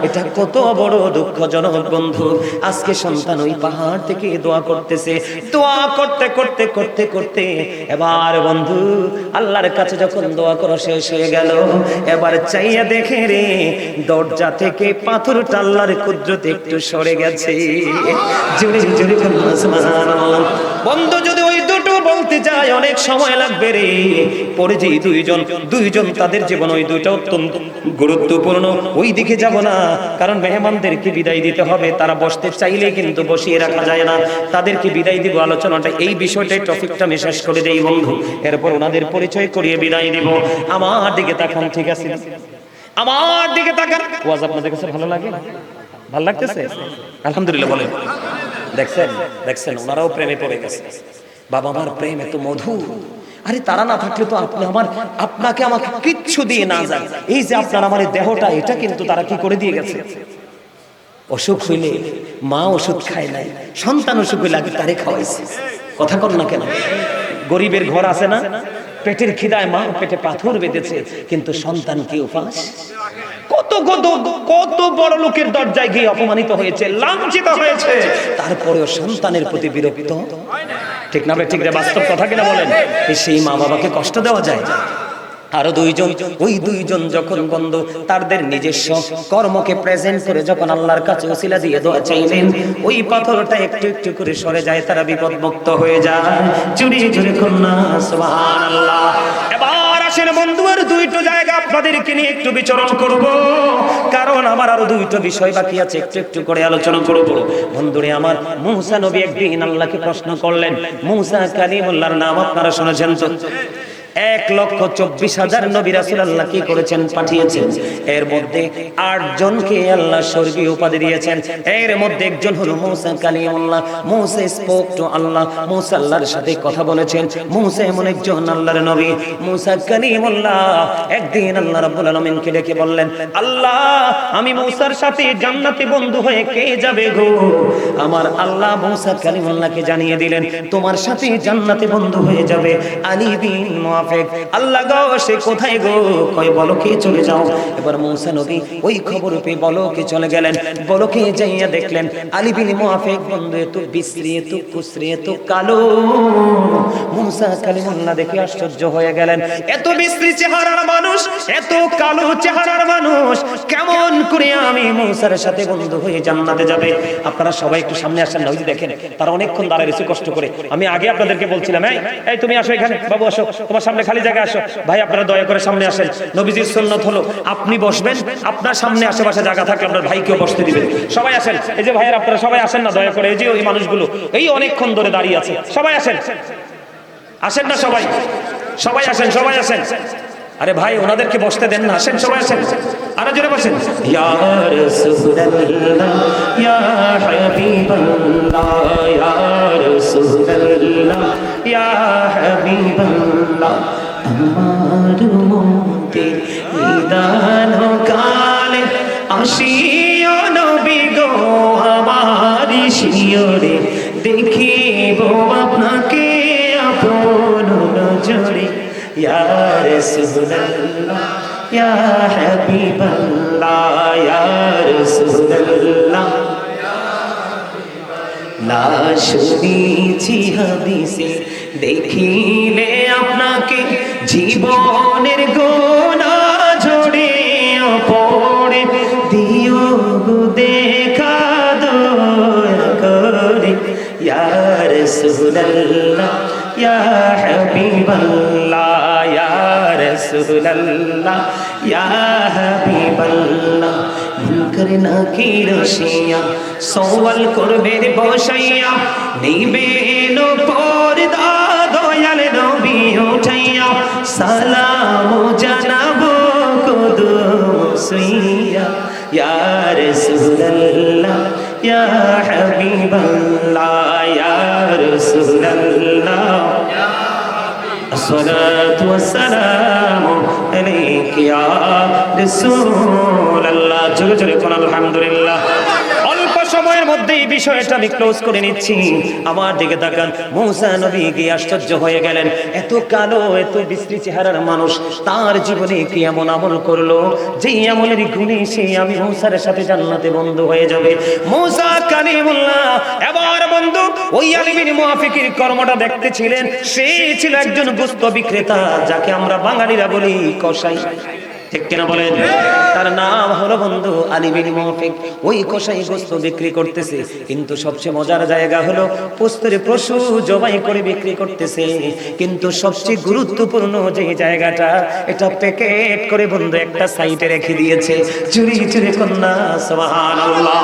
[SPEAKER 1] এটা কত বড় দুঃখজনক বন্ধু। আজকে সন্তান ওই পাহাড় থেকে দোয়া করতেছে, দোয়া করতে করতে করতে করতে এবার বন্ধু আল্লাহর কাছে যখন দোয়া করা শেষ হয়ে গেল, এবার চাইয়া দেখে রে, দরজা থেকে পাথরটা আল্লাহর কুদরতে একটু সরে গেছে। জোরে জোরে সুবহানাল্লাহ। বন্ধু, যদি ওই দুটো বলতে যায় অনেক সময় লাগবে রে। পরে যে দুইজন তাদের জীবন ওই দুইটা অত্যন্ত গুরুত্বপূর্ণ। ওই দিকে যাব না, কারণ মেহমানদেরকে বিদায় দিতে হবে, তারা বসতে চাইলে কিন্তু বসিয়ে রাখা যায় না, তাদেরকে বিদায় দিব। আলোচনাটা এই বিষয়টাই, টপিকটা আমি শেষ করে দেই বন্ধু, এরপর ওনাদের পরিচয় করিয়ে বিদায় দিব। আমার দিকে তাকান, ঠিক আছে? আমার দিকে তাকান। ওয়াজ আপনাদের কাছে ভালো লাগে? ভালো লাগতেছে? আলহামদুলিল্লাহ বলেন। দেখছেন ওনারাও প্রেমে পড়ে গেছে। বাবা মার প্রেম এত মধুর। আরে তারা না থাকলে তো আপনাকে আমাকে কিচ্ছু দিয়ে না যায়। এই যে আপনার আমার এই দেহটা, এটা কিন্তু তারা কি করে দিয়ে গেছে। অসুখ হইলে মা ওষুধ খায় নাই, সন্তান অসুখ হইলে আগে তারে খাওয়াইছে। কথা কর না কেন? গরিবের ঘর আছে না, পেটের খিদায় মা পেটে পাথর বেঁধেছে, কিন্তু সন্তান কি উপাস? কত বড় লোকের দরজায় গিয়ে অপমানিত হয়েছে, লাঞ্ছিত হয়েছে, তারপরেও সন্তানের প্রতি বিরক্ত। ঠিক না? ঠিক রে, বাস্তব কথা কিনা বলেন? সেই মা বাবাকে কষ্ট দেওয়া যায়? আরো ওই দুইজন যখন বন্ধু তাদের নিজস্ব কর্মকে প্রেজেন্ট করে যখন আল্লাহর কাছে ওসিলা দিয়ে দোয়া চাইলেন, ওই পাথরটা একটু একটু করে সরে যায়, তারা বিপদ মুক্ত হয়ে যায়। জুড়ে জুড়ে কন্যা সুবহানাল্লাহ। এবার আসেন বন্ধু, আর দুইটো জায়গা আপনাদেরকে নিয়ে একটু বিচরণ করব, কারণ আমার আরো দুইটো বিষয় বাকি আছে, একটু একটু করে আলোচনা করব। বন্ধুরে আমার, মুসা নবী একদিন আল্লাহকে প্রশ্ন করলেন। মুসা কালিমুল্লাহর নাম আপনারা শুনেছেন তো? 1,24,000 নবী রাসূল আল্লাহ কি করেছেন? পাঠিয়েছেন। এর মধ্যে 8 জনকে আল্লাহ স্বর্গীয় উপাধি দিয়েছেন। এর মধ্যে একজন হলো মুসা কালিমুল্লাহ। মুসা স্পোক টু আল্লাহ, মুসা আল্লাহর সাথে কথা বলেছেন। মুসা এমন একজন আল্লাহর নবী। মুসা কালিমুল্লাহ একদিন আল্লাহ রাব্বুল আলামিনকে ডেকে বললেন, আল্লাহ, আমি মুসার সাথে জান্নাতে বন্ধু হয়ে কে যাবে গো? আমার আল্লাহ মুসা কালিমুল্লাহকে জানিয়ে দিলেন, তোমার সাথে জান্নাতে বন্ধু হয়ে যাবে আলী বিন মুআফিক। আল্লাহ গো, সে কোথায় গো? কয় বলকে চলে যাও। এবার মুসা নবী ওই খবর পেয়ে বলকে চলে গেলেন। বলকে যাইয়া দেখলেন আলী বিন মুআফিক বন্ধু এত বিশ্রী, এত কুশ্রী, এত কালো। মুসা কালিমুল্লাহ দেখে আশ্চর্য হয়ে গেলেন, এত বিশ্রী চেহারার মানুষ, এত কালো চেহারার মানুষ, কেমন করে আমি মুসার সাথে বন্ধু হয়ে জান্নাতে যাবে? আপনারা সবাই একটু সামনে আসেন না, ওই দেখেন তারা অনেকক্ষণ দাঁড়ায় রয়েছে কষ্ট করে। আমি আগে আপনাদেরকে বলছিলাম, এই তুমি আসো এখানে, বাবু আসো, তোমার সামনে খালি জায়গা, আসো ভাই, আপনারা দয়া করে সামনে আসেন। নবীজির সুন্নাত হলো আপনি বসবেন, আপনার সামনে আশেপাশে জায়গা থাকলে আপনার ভাইকেও বসতে দিবেন। সবাই আসেন, এই যে ভাইয়ের আপনারা সবাই আসেন না দয়া করে, এই যে ওই মানুষগুলো এই অনেকক্ষণ ধরে দাঁড়িয়ে আছে, সবাই আসেন। আসেন না সবাই? সবাই আসেন, সবাই আসেন। আরে ভাই, ওনাদেরকে বসতে দেন না, আসেন সবাই আসেন। আরো জোরে বসেন। ইয়া রাসূলুল্লাহ, ইয়া হাবিবাল্লাহ, ইয়া রাসূলুল্লাহ, ইয়া হাবিবাল্লাহ, আমার মুক্তির নিদান কালে আসিও নবী গো, আমার শিয়রে দেখিব আপনাকে আপন নজরে। ইয়া রাসূলুল্লাহ, ইয়া হাবিবাল্লাহ ইয়া রাসূলুল্লাহ না শুনেছি হাদিসে দেখিলে আপনাকে জীবনের গোনা ঝরিয়ে পড়ে দিও গো দেখা দয়া করে ইয়া রাসূলুল্লাহ ইয়া হাবিবাল্লাহ ইয়া রাসূলুল্লাহ ইয়া হাবিবাল্লাহ মুনকার নাকির রশিয়া সওয়াল করবে বসাইয়া নিবেন পর্দা দয়াল নবী উঠাইয়া সালাম জানাবো কদম সুইয়া ইয়া রাসূলুল্লাহ ইয়া হাবিবাল্লাহ ইয়া রাসূলুল্লাহ الصلاة والسلام عليك يا رسول الله জোরে জোরে কোন আলহামদুলিল্লাহ। অল্প সময়ের মধ্যে এই বিষয়টা আমি ক্লোজ করে নিচ্ছি। আমার দিকে তাকান, মুসা নবী কি আশ্চর্য হয়ে গেলেন, এত কালো এত বিশ্রী চেহারার মানুষ তার জীবনে কি এমন আমল করলো যেই আমলের গুণে সে আমি মুসার সাথে জান্নাতে বন্ধু হয়ে যাবে। মুসা কালিমুল্লাহ এবার বন্ধু ওই আলী বিন মুআফিকের কর্মটা দেখতেছিলেন। সে ছিল একজন গোশত বিক্রেতা, যাকে আমরা বাঙালিরা বলি কসাই, ঠিক কিনা বলেন? তার নাম হলো বন্ধু আলী বিন মুআফিক। ওই কসাই গোশত বিক্রি করতেছে, কিন্তু সবচেয়ে মজার জায়গা হলো পোস্তের পশু জবাই করে বিক্রি করতেছে। কিন্তু সবচেয়ে গুরুত্বপূর্ণ যে জায়গাটা, এটা প্যাকেট করে বন্ধু একটা সাইডে রেখে দিয়েছে, চুরি চুরি কন্যা সুবহানাল্লাহ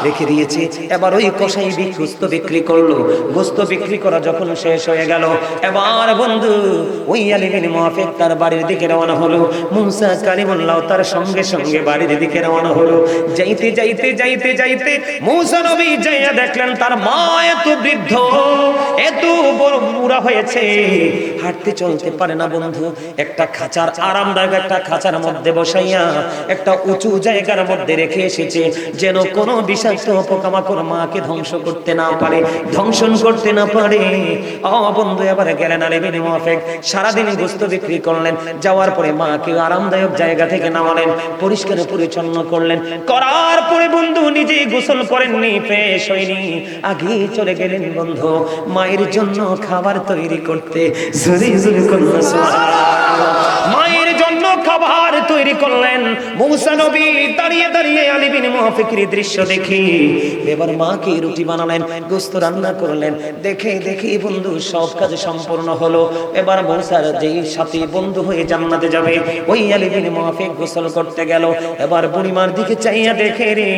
[SPEAKER 1] রেখে দিয়েছে। এবার ওই কসাই গোশত বিক্রি করলো। গোশত বিক্রি করা যখন শেষ হয়ে গেল, এবার বন্ধু ওই আলী বিন মুআফিক তার বাড়ির দিকে রওনা হলো। মুসা কালিমুল্লাহ তার সঙ্গে সঙ্গে বাড়ির দিকে রওনা হলো। যাইতে যাইতে যাইতে যাইতে মুসা নবী যাইয়া দেখলেন তার মা এত বৃদ্ধ, এত বড় বুড়া হয়েছে, হাঁটতে চলতে পারে না বন্ধু। একটা খাঁচার আরামদায়ক একটা খাঁচার মধ্যে বসাইয়া একটা উঁচু জায়গার মধ্যে রেখে এসেছে, যেন কোনো বিষাক্ত পোকামাকড় মাকে ধ্বংস করতে না পারে, ধ্বংসন করতে না পারে। বন্ধু এবারে গেলেন আলী বিন মুআফিক, সারাদিন গোশত বিক্রি করলেন। যাওয়ার পরে মাকে আরামদায়ক জায়গা থেকে নামালেন, পরিষ্কার পরিচ্ছন্ন করলেন। করার পরে বন্ধু নিজেই গোসল করেননি, ফ্রেশ হয়নি, আগে চলে গেলেন বন্ধু মায়ের জন্য খাবার তৈরি করতে। মায়ের জন্য খাবার তৈরি করলেন। মুসা নবী দাঁড়িয়ে দাঁড়িয়ে আলী বিন মুআফিকের দৃশ্য দেখি এবার মাকে রুটি বানালেন, গোশত রান্না করলেন। দেখে দেখে বন্ধু সব কাজ সম্পূর্ণ হলো। এবার মুসার যেই সাথী বন্ধু হয়ে জান্নাতে যাবে, ওই আলী বিন মুআফিক গোসল করতে গেল। এবার বুড়িমার দিকে চাইয়া দেখে রে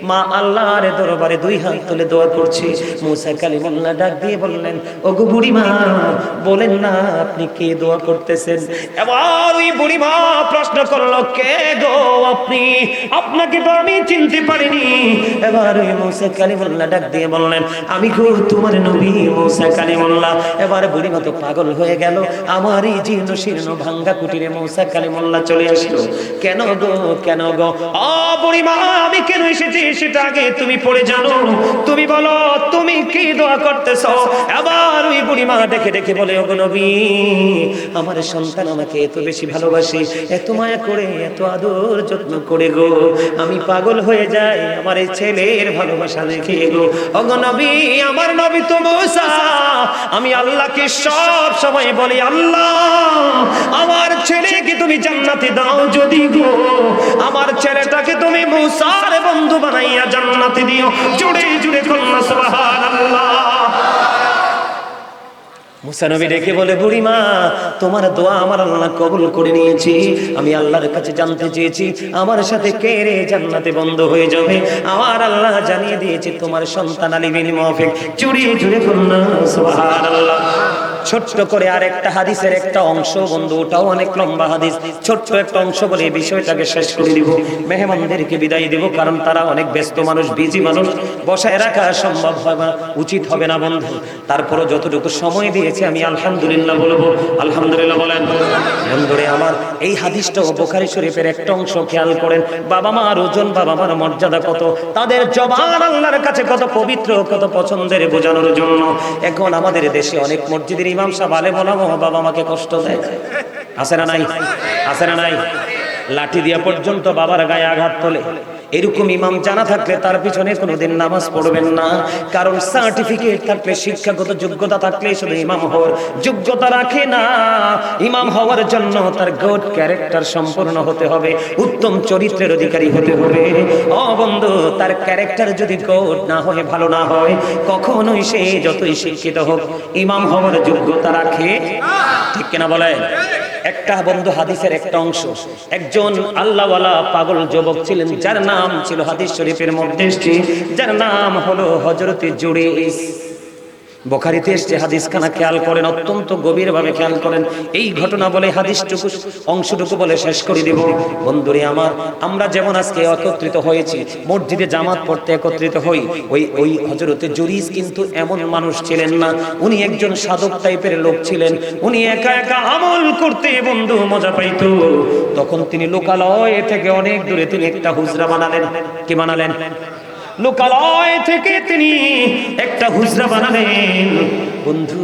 [SPEAKER 1] মা আল্লাহর দরবারে দুই হাত তুলে দোয়া করছে। মুসা কালিমুল্লাহ ডাক দিয়ে বললেন, ওগো বুড়িমা বলেন না আপনি কে দোয়া করতেছেন? এবার ওই বুড়িমা প্রশ্ন করলো, কে গো আপনি? আপনাকে তো আমি চিনতে পারিনি। এবার ওই মুসা কালিমুল্লাহ ডাক দিয়ে বললেন, আমি গো তোমার নবী মুসা কালিমুল্লাহ। এবার বুড়িমা তো পাগল হয়ে গেল। আমার এই জীর্ণ শীর্ণ ভাঙ্গা কুটিরে মুসা কালিমুল্লাহ চলে আসলো। কেন গো কেন গো? বুড়িমা আমি কেন এসেছি সেটা আগে তুমি পড়ে জানো, তুমি বলো তুমি কি দোয়া করতেছো? এবার ওই বুড়িমা দেখে দেখে বলে, ওগো নবী আমার সন্তান আমাকে এত বেশি ভালোবাসে, এত মায়া করে, এত আদর যত্ন করে গো, আমি পাগল হয়ে যাই আমার এই ছেলের ভালোবাসা দেখে গো। ওগো নবী আমার নবী তো মুসা, আমি আল্লাহকে সব সময় বলি, আল্লাহ আমার ছেলেকে তুমি জান্নাতে দাও যদি গো, আমার ছেলেটাকে তুমি মুসার বন্ধু বানাইয়া জান্নাতে দিও। জুড়ে জুড়ে কন্যা সুবহানাল্লাহ। মুসা নবী ডেকে বলে, বুড়িমা তোমার দোয়া আমার আল্লাহ কবুল করে নিয়েছি। আমি আল্লাহর কাছে জানতে চেয়েছি আমার সাথে কে রে জান্নাতে বন্ধ হয়ে যাবে। আমার আল্লাহ জানিয়ে দিয়েছে তোমার সন্তান আলী বিন মুআফিক। জুড়ে জুড়ে কন্যা সুবহানাল্লাহ। ছোট্ট করে আর একটা হাদিসের একটা অংশ বন্ধু, ওটাও অনেক লম্বা হাদিস, ছোট্ট একটা অংশ বলে এই বিষয়টাকে শেষ করে দিব। মেহমানদেরকে বিদায় দেব, কারণ তারা অনেক ব্যস্ত মানুষ, বিজি মানুষ, বসায় রাখা সম্ভব হবে না, উচিত হবে না বন্ধু। তারপরও যতটুকু সময় দিয়েছে আমি আলহামদুলিল্লাহ বলবো। আলহামদুলিল্লাহ বলেন। বন্ধুরে আমার এই হাদিসটাও বুখারী শরীফের একটা অংশ খেয়াল করেন। বাবা মার ওজন, বাবা মার মর্যাদা কত, তাদের জবান আল্লাহর কাছে কত পবিত্র, কত পছন্দের বোঝানোর জন্য। এখন আমাদের দেশে অনেক মসজিদের ইমাম সাহেব আলেম ওলামা বাবা মাকে কষ্ট দেয়, আছে না নাই? আছে না নাই? লাঠি দিয়া পর্যন্ত বাবার গায়ে আঘাত তোলে। এরকম ইমাম জানা থাকলে তার পিছনে কোনোদিন নামাজ পড়বেন না, কারণ সার্টিফিকেট থাকলে, শিক্ষাগত যোগ্যতা থাকলে শুধু ইমাম হওয়ার যোগ্যতা রাখে না। ইমাম হওয়ার জন্য তার গুড ক্যারেক্টার সম্পূর্ণ হতে হবে, উত্তম চরিত্রের অধিকারী হতে হবে। ও বন্ধু, তার ক্যারেক্টার যদি গুড না হয়, ভালো না হয়, কখনোই সে যতই শিক্ষিত হোক ইমাম হওয়ার যোগ্যতা রাখে। ঠিক কিনা বলেন? একটা বন্ধু হাদিসের একটা অংশ, একজন আল্লাহওয়ালা পাগল যুবক ছিলেন, যার নাম ছিল হাদিস শরীফের মধ্যে এসেছে, যার নাম হলো হযরত জুরাইজ। বুখারীতে এসেছে, হাদিসখানা খেয়াল করেন, অত্যন্ত গভীরভাবে খেয়াল করেন। এই ঘটনা বলে হাদিসটুকু অংশটুকু বলে শেষ করে দেব। বন্ধুরে আমার, আমরা যেমন আজকে একত্রিত হয়েছি, মসজিদে জামাত পড়তে একত্রিত হই, ওই হযরত জুরাইজ কিন্তু এমন মানুষ ছিলেন না। উনি একজন সাধক টাইপের লোক ছিলেন। উনি একা একা আমল করতে বন্ধু মজা পাইতো। তখন তিনি লোকালয় থেকে অনেক দূরে তিনি একটা হুজরা বানালেন। কি বানালেন? লোকালয় থেকে তিনি একটা হুজরা বানালেন। বন্ধু,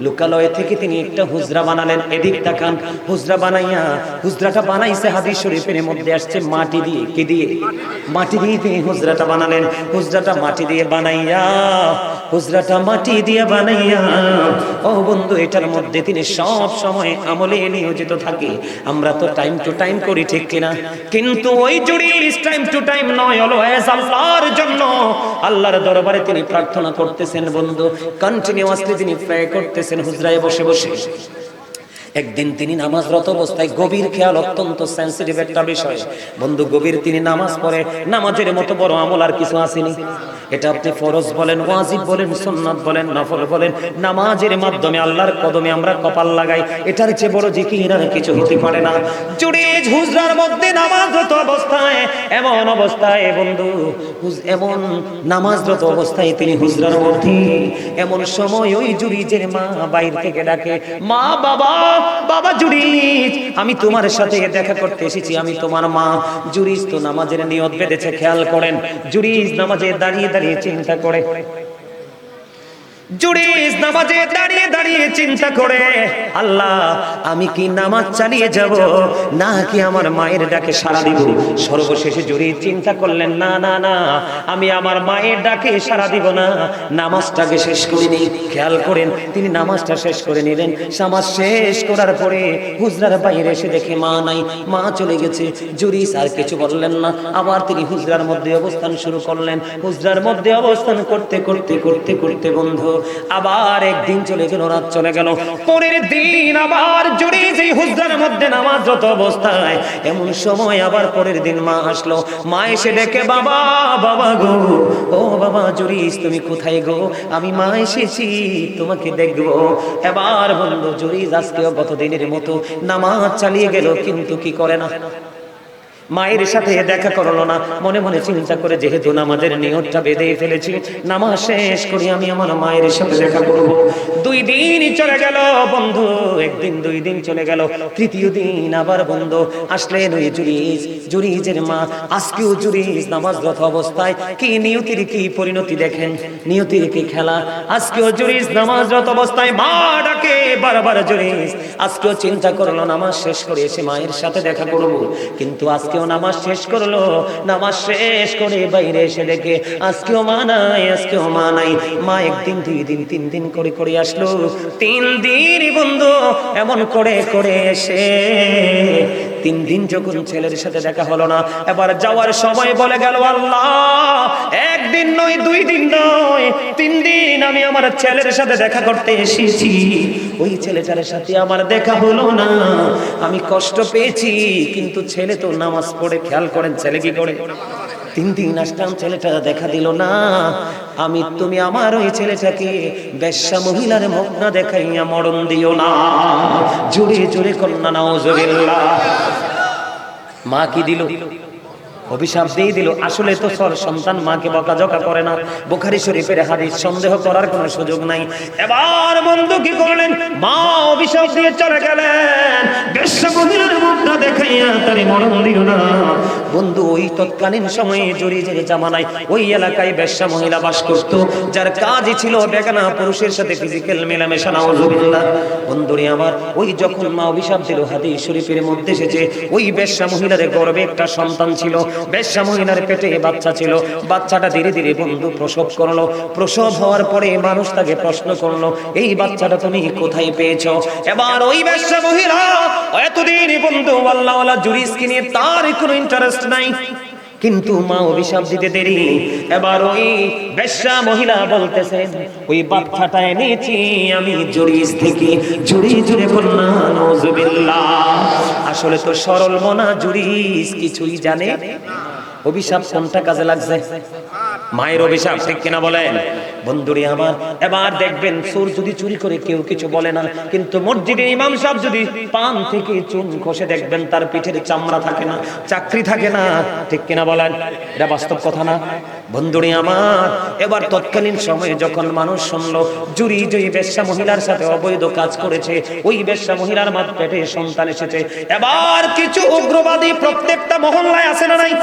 [SPEAKER 1] লোকালয় থেকে তিনি একটা হুজরা বানালেন। এদিক তাকান, হুজরা বানাইয়া, হুজরাটা বানাইছে হাদিস শরীফের মধ্যে আসছে মাটি দিয়ে। কি দিয়ে? মাটি দিয়ে তিনি হুজরাটা বানালেন। হুজরাটা মাটি দিয়ে বানাইয়া, হুজরাটা মাটি দিয়ে বানাইয়া, ও বন্ধু, এটার মধ্যে তিনি সব সময় আমলে নিয়োজিত থাকে। আমরা তো টাইম টু টাইম করি, ঠিক কিনা? কিন্তু ওই জুরাইজ টাইম টু টাইম নয়, অলওয়েজ আল্লাহর জন্য আল্লাহর দরবারে তিনি প্রার্থনা করতেছেন। বন্ধু, কন্টিনিউয়াসলি তিনি প্রে করতেছেন হুজরায় বসে বসে। একদিন তিনি নামাজরত অবস্থায়, গভীর খেয়াল, অত্যন্ত সেন্সিটিভ একটা বিষয় বন্ধু, গভীর তিনি নামাজ পড়ে। নামাজের মতো বড় আমল আর কিছু আসেনি। এটা আপনি ফরজ বলেন, ওয়াজিব বলেন, সুন্নাত বলেন, নফল বলেন, নামাজের মাধ্যমে আল্লাহর কদমে আমরা কপাল লাগাই, এটার চেয়ে বড় জিকির আর কিছু হতে পারে না। জুরাইজ হুজরার মধ্যে নামাজরত অবস্থায়, এমন অবস্থায় বন্ধু, এমন নামাজরত অবস্থায় তিনি হুজরার মধ্যে, এমন সময় ওই জুরাইজের মা বাইরে থেকে ডাকে, মা, বাবা, বাবা জুরাইজ, আমি তোমার সাথে দেখা করতে এসেছি, আমি তোমার মা। জুরাইজ তো নামাজের নিয়ত বেঁধেছে। খেয়াল করেন, জুরাইজ নামাজে দাঁড়িয়ে দাঁড়িয়ে চিন্তা করে। জুরাইজ নামাজে দাঁড়িয়ে দাঁড়িয়ে চিন্তা করে, আল্লাহ, আমি কি নামাজ চালিয়ে যাব নাকি আমার মায়ের ডাকে সাড়া দিব? সর্বশেষে জুরাইজ চিন্তা করলেন, না না না, আমি আমার মায়ের ডাকে সাড়া দিব না, নামাজটাকে শেষ করে নিই। খেয়াল করেন, তিনি নামাজটা শেষ করে নিলেন। নামাজ শেষ করার পরে হুজরার বাইরে এসে দেখে মা নাই, মা চলে গেছে। জুরাইজ আর কিছু বললেন না, আবার তিনি হুজরার মধ্যে অবস্থান শুরু করলেন। হুজরার মধ্যে অবস্থান করতে করতে করতে করতে বন্ধু, আবার একদিন চলে গেল, রাত চলে গেল। পরের দিন আবার জুরাইজ এই হুজরার মধ্যে নামাজরত অবস্থায়, এমন সময় আবার পরের দিন মা আসলো। মা এসে ডেকে, বাবা, বাবা গো, ও বাবা জুরাইজ, তুমি কোথায় গো? আমি মা এসেছি, তোমাকে দেখবো। এবার বন্ধু, জুরাইজ আজকেও গত দিনের মতো নামাজ চালিয়ে গেল, কিন্তু কি করে না, মায়ের সাথে দেখা করলো না। মনে মনে চিন্তা করে, যেহেতু নামাজের নিয়তটা বেঁধে ফেলেছি, নামাজ শেষ করি, আমি আমার মায়ের সাথে দেখা করব। 2 দিন চলে গেল বন্ধু, একদিন 2 দিন চলে গেল। তৃতীয় দিন আবার বন্ধু আসলেন ওই জুরাইজ, জুরাইজের মা। আজকেও জুরাইজ নামাজরত অবস্থায়, কি নিয়তির কি পরিণতি দেখেন, নিয়তির কি খেলা। আজকেও জুরাইজ নামাজরত অবস্থায়, মা ডাকে বারবার জুরাইজ। আজকেও চিন্তা করলো নামাজ শেষ করে এসে মায়ের সাথে দেখা করব, কিন্তু আজকে নামাজ শেষ করলো। নামাজ শেষ করে বাইরে এসে দেখে আজকেও মা নাই, আজকেও মা নাই। মা একদিন, 2 দিন, 3 দিন করে করে আসলো। 3 দিন বন্ধু এমন করে করে এসে 3 দিন যখন ছেলের সাথে দেখা হলো না, এবার যাওয়ার সময় বলে গেল, আল্লাহ, 1 দিন নয়, 2 দিন নয়, 3 দিন আমি আমার ছেলের সাথে দেখা করতে এসেছি, ওই ছেলেটার সাথে আমার দেখা হলো না, আমি কষ্ট পেয়েছি। কিন্তু ছেলে তো নামাজ পড়ে। খেয়াল করেন, ছেলে কি করে? 3 দিন আসলাম, ছেলেটা দেখা দিল না। তুমি আমার ওই ছেলেটাকে বেশ্যা মহিলার মুখ না দেখাইয়া মরণ দিও না। জোরে জোরে কন্যা নাউজুবিল্লাহ। মা কি দিল? অভিশাপ দিয়ে দিল। আসলে তো সন্তান মাকে বকাঝকা করে না, বুখারী শরীফের হাদিস, সন্দেহ করার কোনো সুযোগ নাই। এবার বন্ধু কি করলেন, মা অভিশাপ দিয়ে চলে গেলেন, বেশ্যা মহিলার মুখটা দেখাইয়া তারে মরণ দিও না। বন্ধু ওই তৎকালীন সময়ে জরিজের জামানায় ওই এলাকায় বেশ্যা মহিলা বাস করত, যার কাজই ছিল বেগানা পুরুষের সাথে ফিজিক্যাল মেলামেশা। নাউজুবিল্লাহ। বন্ধুরে আমার, ওই যখন মা অভিশাপ দিল, হাদিস শরীফের মধ্যে এসেছে ওই বেশ্যা মহিলার গর্ভে একটা সন্তান ছিল, বেশ্যা মহিলার পেটে বাচ্চা ছিল। বাচ্চাটা ধীরে ধীরে বন্ধু প্রসব করলো। প্রসব হওয়ার পরে মানুষ তাকে প্রশ্ন করলো, এই বাচ্চাটা তুমি কোথায় পেয়েছো? এবার ওই বেশ্যা মহিলা এতদিন বন্ধু আল্লাহওয়ালা জুরিসকে নিয়ে তার কোনো ইন্টারেস্ট নাই, কিন্তু মা অভিশাপ দিতে দেরি। এবার ওই বেশ্যা মহিলা বলতেছেন, ওই বাচ্চাটা এনেছি আমি জুরিস থেকে। জুড়ে বলনা নাউজুবিল্লাহ। আসলে তো সরল মনা জুরিস কিছুই জানে। অভিশাপ কোনটা কাজে লাগছে? মায়ের অভিশাপ, ঠিক কিনা বলেন? বন্ধুরে আমার, এবার দেখবেন চোর যদি চুরি করে কেউ কিছু বলে না, কিন্তু মসজিদের ইমাম সাহেব যদি পান থেকে চুন খসে, দেখবেন তার পিঠের চামড়া থাকে না, চাকরি থাকে না, ঠিক কিনা বলেন? এটা বাস্তব কথা না? বন্ধুরে আমার, এবার তৎকালীন সময়ে যখন মানুষ শুনলো জুরি জয়ী বেশ্যা মহিলার সাথে অবৈধ কাজ করেছে, ওই বেশ্যা মহিলার মাঝ পেটে সন্তান এসেছে, এবার কিছু উগ্রবাদী প্রত্যেকটা মহল্লায় আছে না নাই?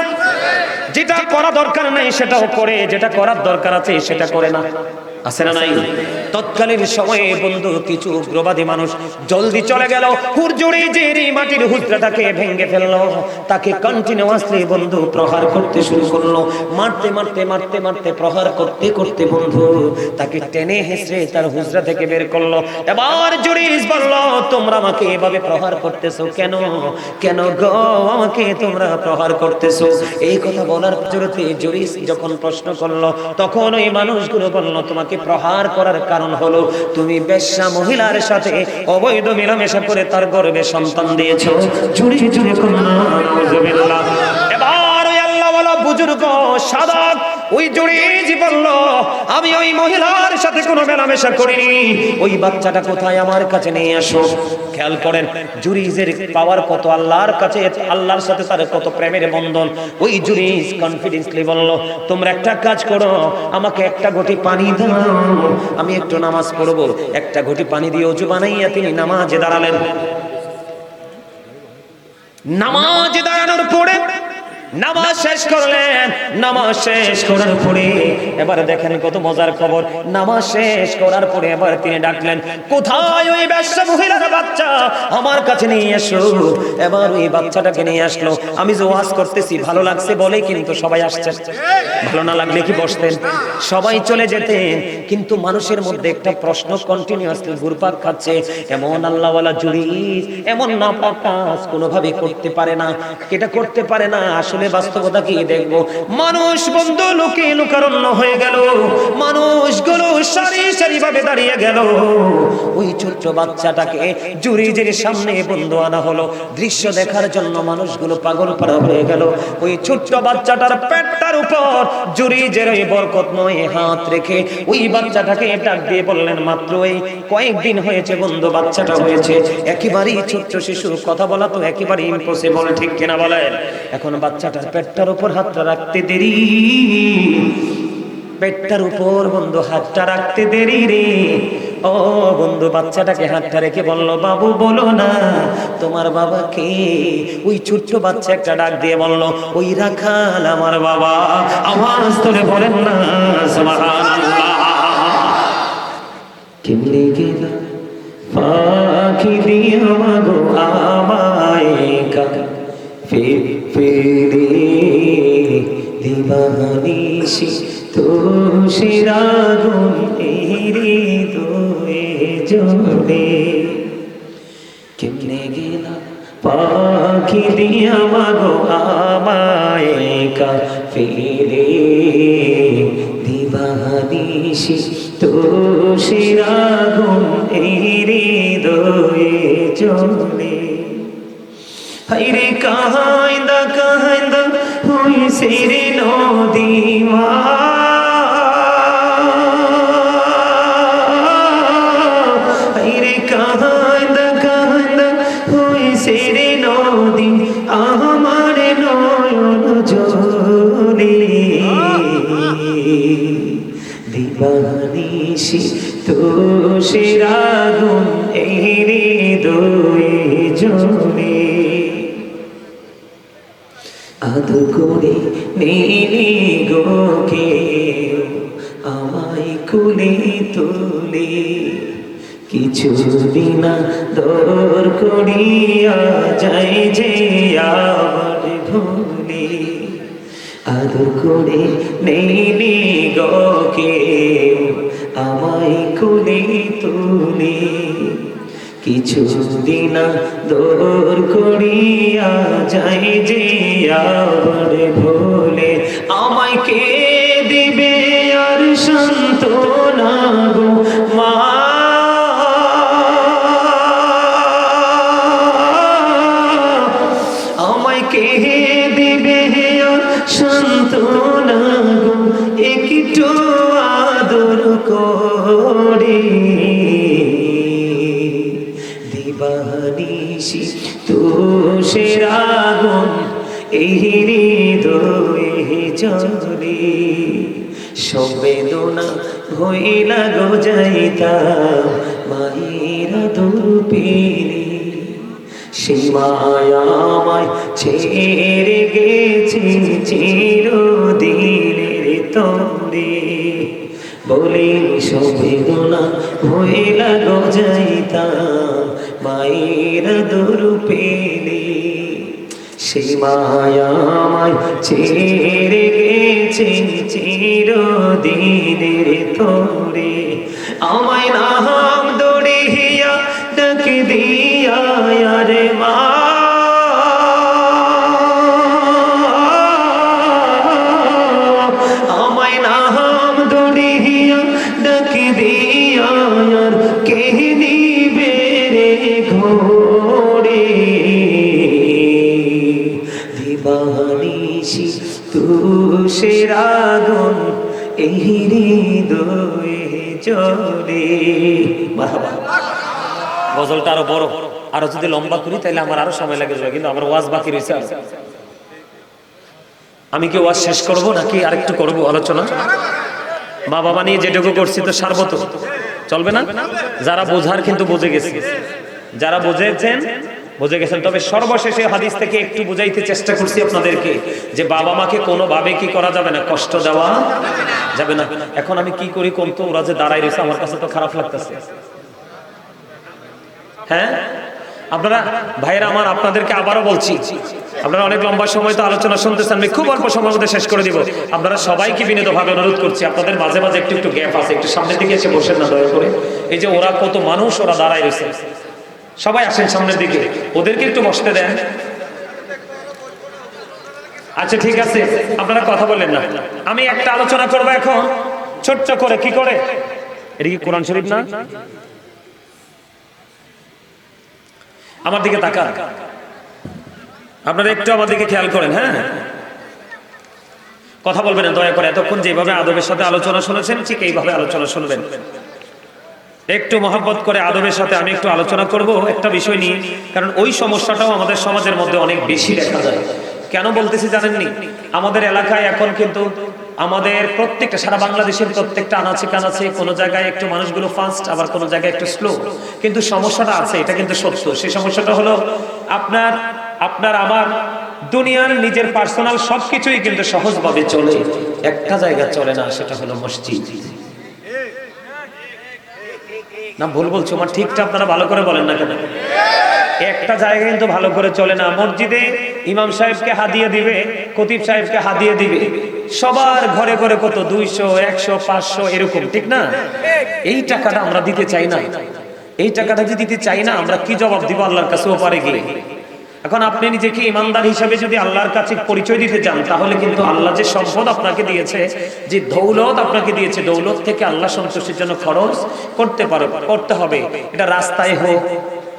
[SPEAKER 1] যেটা করা দরকার নাই সেটাও করে, যেটা করার দরকার আছে সেটা করে না, আছে না নাই? তৎকালীন সময়ে বন্ধু কিছু উগ্রবাদী মানুষ জলদি চলে গেল, হুজুরি জেরি মাটির হুজরাটাকে ভেঙে ফেললো, তাকে কন্টিনিউয়াসলি বন্ধু প্রহার করতে শুরু করলো। মারতে মারতে মারতে মারতে প্রহার করতে করতে বন্ধু তাকে টেনে হেসড়ে তার হুজরা থেকে বের করলো। এবার জুরিস বলল, তোমরা আমাকে এভাবে প্রহার করতেছো কেন? কেন গো আমাকে তোমরা প্রহার করতেছো? এই কথা বলার জোরেতে জুরিস যখন প্রশ্ন করলো, তখন ওই মানুষগুলো বলল, তোমাকে প্রহার করার কারণ হলো তুমি বেশ্যা মহিলার সাথে অবৈধ মেলামেশা করে তার গর্ভে সন্তান দিয়েছো। জুড়ে জুড়ে নাউজুবিল্লাহ। এবার ওই আল্লাহওয়ালা বুজুর্গ সাদাত ওই জুরিজ বলল, আমি ওই মহিলার সাথে কোনো মেলামেশা করিনি, ওই বাচ্চাটা কোথায় আমার কাছে নিয়ে আসো। খেয়াল করেন জুরিজের পাওয়ার কত, আল্লাহর কাছে, আল্লাহর সাথে তার কত প্রেমের বন্ধন। ওই জুরিজ কনফিডেন্সলি বলল, তোমরা একটা কাজ করো, আমাকে একটা ঘটি পানি দাও, আমি একটু নামাজ পড়বো। একটা ঘটি পানি দিয়ে ওযু বানাইয়া তিনি নামাজে দাঁড়ালেন। নামাজে দাঁড়ানোর পরে নামাজ শেষ করলেন। নামাজ শেষ করার পরে এবার দেখেন কত মজার খবর, নামাজ শেষ করার পরে এবার তিনি ডাকলেন, কোথায় ওই বেশ্যা মহিলার বাচ্চা? আমার কাছে নিয়ে এসো। এবার ওই বাচ্চাটাকে নিয়ে আসলো। আমি যে ওয়াজ করতেছি ভালো লাগছে বলে কিন্তু সবাই আসছেন, ভালো না লাগলে কি বসতেন? সবাই চলে যেতেন, কিন্তু মানুষের মধ্যে একটা প্রশ্ন কন্টিনিউয়াসলি ঘুরপাক খাচ্ছে, এমন আল্লাহওয়ালা জুরিস এমন নাপাক কাজ কোনোভাবে করতে পারে না, এটা করতে পারে না। আসলে বাস্তবতা কি দেখবো, মানুষ বন্ধু লোকে লোকারণ্য হয়ে গেল, মানুষগুলো সারি সারি ভাবে দাঁড়িয়ে গেল। ওই ছোট্ট বাচ্চাটাকে জুরিজের সামনে বন্ধু আনা হলো, দৃশ্য দেখার জন্য মানুষগুলো পাগল পাড়া হয়ে গেল। ওই ছোট্ট বাচ্চাটার পেটটার উপর জুরিজের ওই বরকতময় হাত রেখে ওই বাচ্চাটাকে ডাক দিয়ে বললেন, মাত্র এই কয়েকদিন হয়েছে বন্ধু বাচ্চাটা হয়েছে, একেবারেই ছোট্ট শিশু, কথা বলা তো একেবারে ইম্পসিবল, ঠিক কিনা বলেন? এখন বাচ্চাটার পেটটার উপর হাতটা রাখতে দেরি, পেটটার উপর বন্ধু হাতটা রাখতে দেরি রে। ও বন্ধু বাচ্চাটাকে হাতটা রেখে বলল, বাবু বলো না তোমার বাবা কে? ওই ছোট্ট বাচ্চা একটা ডাক দিয়ে বলল, ওই রাখাল আমার বাবা। আওয়াজ তোলে বলেন না সুবহানাল্লাহ। কেমনে গেলা পাখি দিয়ে মাগো আমায় ফেরে দিবানিশি তুষের আগুন এরি দুয়ে জলে। কেমনে গেলা পাখি দিয়া মাগো আমায় ফেরে দিবানিশি তুষের আগুন এরি দুয়ে জলে। হাইরে কাহাইন্দা কাহাইন্দা হইছে রে নদীমা, হাইরে কাহাইন্দা কাহাইন্দা হইছে রে নদী আমার নয়ন জলে। দিবানিশি তুষের আগুন এই রে
[SPEAKER 2] করে নিলি গো কেউ আমায় কুলে তুলে, কিছুদিন দর করিয়া যায় যে আবার ভুলে, আদর করে নিলি গো কেউ আমায় কুলে তুলে, কিছুদিন দর করিয়া যায় যে আবার ভুলে। আমায় কে দিবে আর সান্ত্বনা গো মা, আমায় কে দিবে আর সান্ত্বনা গো, একটু আদর করে দিবানিশি তুষের আগুন এই হৃদয়ে জ্বলে, সংবেদনা হইলা গো যাইতাম মায়ের আদর পেলে, সেই মায়া আমায় ছেড়ে গেছে চিরদিনের তরে, বলে সংবেদনা হইলা গো যাইতাম মায়ের আদর পেলে, সেই মায়া আমায় ছেড়ে গেছে চিরদিনের তরে, আমায় নাম দড়িয়া ডাক দিয়া রে মা, আমায় নাম দড়িয়া ডাক দিয়া কে নিবে রে ঘোরে, দিবানিশি তুষের আগুন এই হৃদয়ে জ্বলে। মারহাবা।
[SPEAKER 1] গজলটা আরো বড়, আরো যদি লম্বা করি তাহলে আমার আরো সময় লাগে যাবে, কিন্তু আমার ওয়াজ বাকি রয়েছে। আমি কি ওয়াজ শেষ করব নাকি আরেকটু করব আলোচনা? মা বাবা নিয়ে যেটুকু করছি তো সারবো তো, চলবে না? যারা বোঝার কিন্তু বুঝে গেছে, যারা বুঝেছেন বুঝে গেছেন। তবে সর্বশেষে হাদিস থেকে একটু বুঝাইতে চেষ্টা করছি আপনাদেরকে যে বাবা মাকে কোনোভাবে কি করা যাবে না, কষ্ট দেওয়া যাবে না। এখন আমি কি করি কোন তো, ওরা যে দাঁড়াই রয়েছে আমার কাছে তো খারাপ লাগতেছে। হ্যাঁ আপনারা ভাইয়েরা আমার, আপনাদেরকে আবারও বলছি, আপনারা অনেক লম্বা সময় তো আলোচনা শুনতেছেন, আমি খুব অল্প সময়ের মধ্যে শেষ করে দিব। আপনারা সবাইকে বিনীতভাবে অনুরোধ করছি, আপনাদের মাঝে মাঝে একটু একটু গ্যাপ আছে, একটু সামনের দিকে এসে বসেন না দয়া করে। এই যে ওরা কত মানুষ, ওরা দাঁড়ায় রয়েছে, সবাই আসেন সামনের দিকে, ওদেরকে একটু বসতে দেন। আচ্ছা ঠিক আছে, আপনারা কথা বলেন না, আমি একটা আলোচনা করবো এখন ছোট্ট করে। কি করে? এটা কি কোরআন শরীফ না? আমার দিকে তাকান, আপনারা একটু আমার দিকে খেয়াল করেন। হ্যাঁ, কথা বলবেন না দয়া করে। এতক্ষণ যেভাবে আদবের সাথে আলোচনা শুনেছেন ঠিক এইভাবে আলোচনা শুনবেন, একটু মহব্বত করে আদবের সাথে। আমি একটু আলোচনা করব একটা বিষয় নিয়ে, কারণ ওই সমস্যাটাও আমাদের সমাজের মধ্যে অনেক বেশি দেখা যায়। কেন বলতেছি জানেননি? আমাদের এলাকায় এখন কিন্তু আমাদের প্রত্যেকটা, সারা বাংলাদেশের প্রত্যেকটা আনাচে কানাচে কোনো জায়গায় একটু মানুষগুলো ফাস্ট, আবার কোনো জায়গায় একটু স্লো, কিন্তু সমস্যাটা আছে, এটা কিন্তু সত্য। সেই সমস্যাটা হলো আপনার আমার দুনিয়ার নিজের পার্সোনাল সবকিছুই কিন্তু সহজভাবে চলে, একটা জায়গা চলে না, সেটা হলো মসজিদ। না ভুল বলছো? আমার ঠিকটা আপনারা ভালো করে বলেন না কেন? একটা জায়গা কিন্তু ভালো করে চলে না। মসজিদে ইমাম সাহেবকে হাদিয়া দিবে, খতিব সাহেবকে হাদিয়া দিবে, সবার ঘরে ঘরে কত 200, 100, 500 এরকম, ঠিক না? এই টাকাটা আমরা দিতে চাই না। এই টাকাটা যদি দিতে চাই না, আমরা কি জবাব দিব আল্লাহর কাছে ওপারে গিয়ে? এখন আপনি নিজেকে ইমানদার হিসেবে যদি আল্লাহর কাছে পরিচয় দিতে চান, তাহলে কিন্তু আল্লাহ যে সম্পদ আপনাকে দিয়েছে, যে দৌলত আপনাকে দিয়েছে, দৌলত থেকে আল্লাহ সন্তুষ্টির জন্য খরচ করতে হবে। এটা রাস্তায় হোক,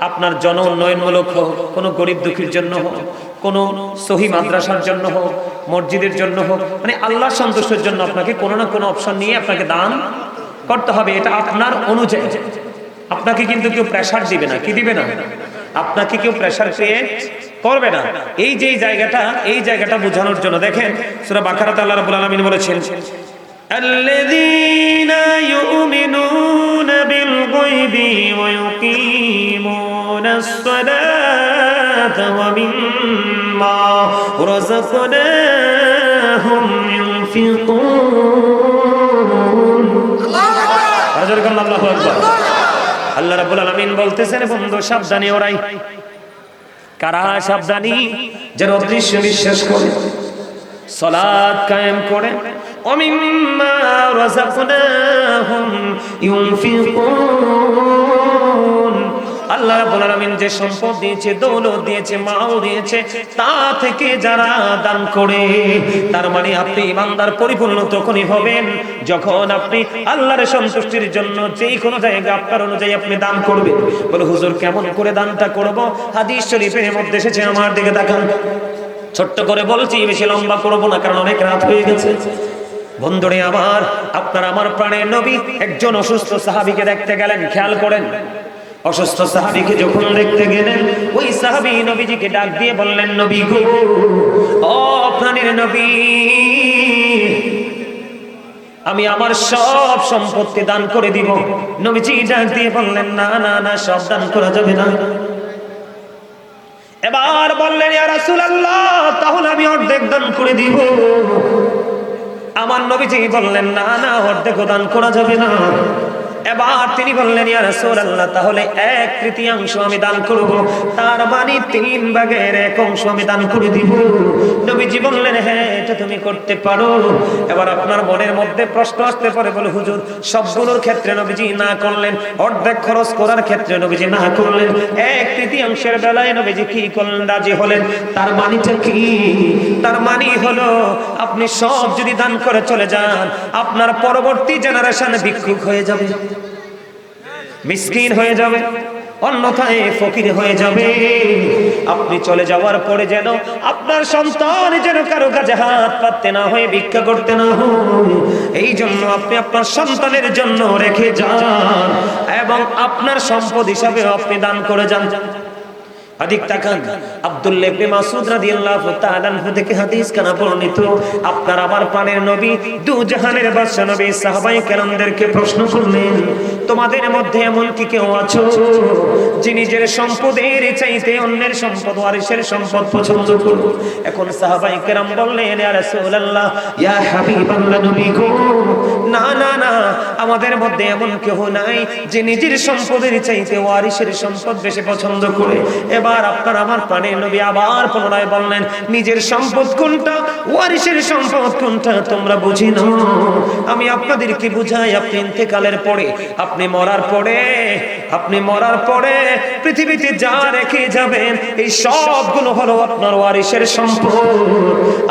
[SPEAKER 1] আপনার জন উন্নয়নমূলক হোক, কোনো গরিব দুঃখীর জন্য হোক, কোনো সহি মাদ্রাসার জন্য হোক, মসজিদের জন্য হোক, মানে আল্লাহ সন্তুষ্টির জন্য আপনাকে কোনো না কোনো অপশন নিয়ে আপনাকে দান করতে হবে। এটা আপনার অনুযায়ী, আপনাকে কিন্তু কেউ প্রেসার দিবে না। কি দিবে না? আপনাকে কেউ প্রেসার ক্রিয়েট করবে না। এই যে জায়গাটা বোঝানোর জন্য দেখেন সূরা বাকারাতে আল্লাহ রাব্বুল আলামিন বলেছেন, আল্লাযীনা ইউমিনুনা বিল গায়বি ওয়া ইউকিমুনাস সালাত
[SPEAKER 2] ومما رزقناهم ينفقون
[SPEAKER 1] আল্লাহু আকবার। আল্লাহ রাব্বুল আলামিন বলতেছেন, বন্ধু সাবধানী ওরাই। কারা সাবধানী? যারা অদৃশ্য বিশ্বাস করে, সালাত কায়েম করে, ওমিম্মা রাযাকনাহুম ইউনফিকুন। আল্লাহ রাব্বুল আলামিন যে সম্পদ দিয়েছে, দৌলত দিয়েছে, মাল দিয়েছে, তা থেকে যারা দান করে, তার মানে আপনি ইমানদার পরিপূর্ণ তখনই হবেন যখন আপনি আল্লাহর সন্তুষ্টির জন্য যেই কোনো জায়গা আপনার অনুযায়ী আপনি দান করবেন। বলে হুজুর কেমন করে দানটা করব? হাদিস শরীফের মধ্যে এসেছে, আমার দিকে তাকান। ছোট্ট করে বলছি, বেশি লম্বা করব না, কারণ অনেক রাত হয়ে গেছে। বন্ধুরে আমার, আপনার আমার প্রাণের নবী একজন অসুস্থ সাহাবীকে দেখতে গেলেন। খেয়াল করেন, অসুস্থ সাহাবীকে যখন দেখতে গেলেন, ওই সাহাবী নবীজিকে ডাক দিয়ে বললেন, নবী গো, ও প্রাণের নবী, আমি আমার সব সম্পত্তি দান করে দিব। নবীজি ডাক দিয়ে বললেন, না না না, সব দান করা যাবে না। এবার বললেন, ইয়া রাসূলুল্লাহ, তাহলে আমি অর্ধেক দান করে দিব। আমার নবীজি বললেন, না না, অর্ধেক দান করা যাবে না। এবার তিনি বললেন, ইয়া রাসূলুল্লাহ, তাহলে 1/3 আমি দান করব, তার মানে 3 ভাগের 1 অংশ আমি দান করে দিব। নবীজি বললেন, হ্যাঁ, এটা তুমি করতে পারো। এবার আপনার মনের মধ্যে প্রশ্ন আসতে পারে, বলে হুজুর, সবগুলোর ক্ষেত্রে নবীজি না করলেন, অর্ধেক খরচ করার ক্ষেত্রে নবীজি না করলেন, 1/3 বেলায় নবীজি কি করলেন? রাজি হলেন। তার মানেটা কি? তার মানে হলো, আপনি সব যদি দান করে চলে যান, আপনার পরবর্তী জেনারেশন ভিক্ষুক হয়ে যাবে, মিসকিন হয়ে যাবে, অন্যথায় ফকির হয়ে যাবে। আপনি চলে যাওয়ার পরে যেন আপনার সন্তান যেন কারো কাছে হাত পাততে না হয়, ভিক্ষা করতে না হয়, এই জন্য আপনি আপনার সন্তানের জন্য রেখে যান এবং আপনার সম্পদ হিসাবে আপনি দান করে যান। হাদিস তাকান, আব্দুল্লাহ ইবনে মাসউদ রাদিয়াল্লাহু তাআলা আনহু থেকে হাদিস কানা বর্ণিত। আপনার আমার প্রাণের নবী, দু জাহানের বাদশা নবী সাহাবায়ে কেরামদেরকে প্রশ্ন করলেন, তোমাদের মধ্যে এমন কি কেউ আছো যে নিজের সম্পদের চাইতে অন্যের সম্পদ, ওয়ারিসের সম্পদ পছন্দ করো? এখন সাহাবায়ে কেরাম বললেন, ইয়া রাসূলুল্লাহ, ইয়া হাবিবাল্লাহ, নবী গো, না না না, আমাদের মধ্যে এমন কেউ নাই যে নিজের সম্পদের চাইতে ওয়ারিসের সম্পদ বেশি পছন্দ করে। এবার আপনার আমার প্রাণের নবী আবার পুনরায় বললেন, নিজের সম্পদ কোনটা, ওয়ারিসের সম্পদ কোনটা তোমরা বুঝি না। আমি আপনাদেরকে বুঝাই, আপনি ইন্তেকালের পরে, আপনি মরার পরে পৃথিবীতে যা রেখে যাবেন, এই সবগুলো হলো আপনার ওয়ারিসের সম্পদ।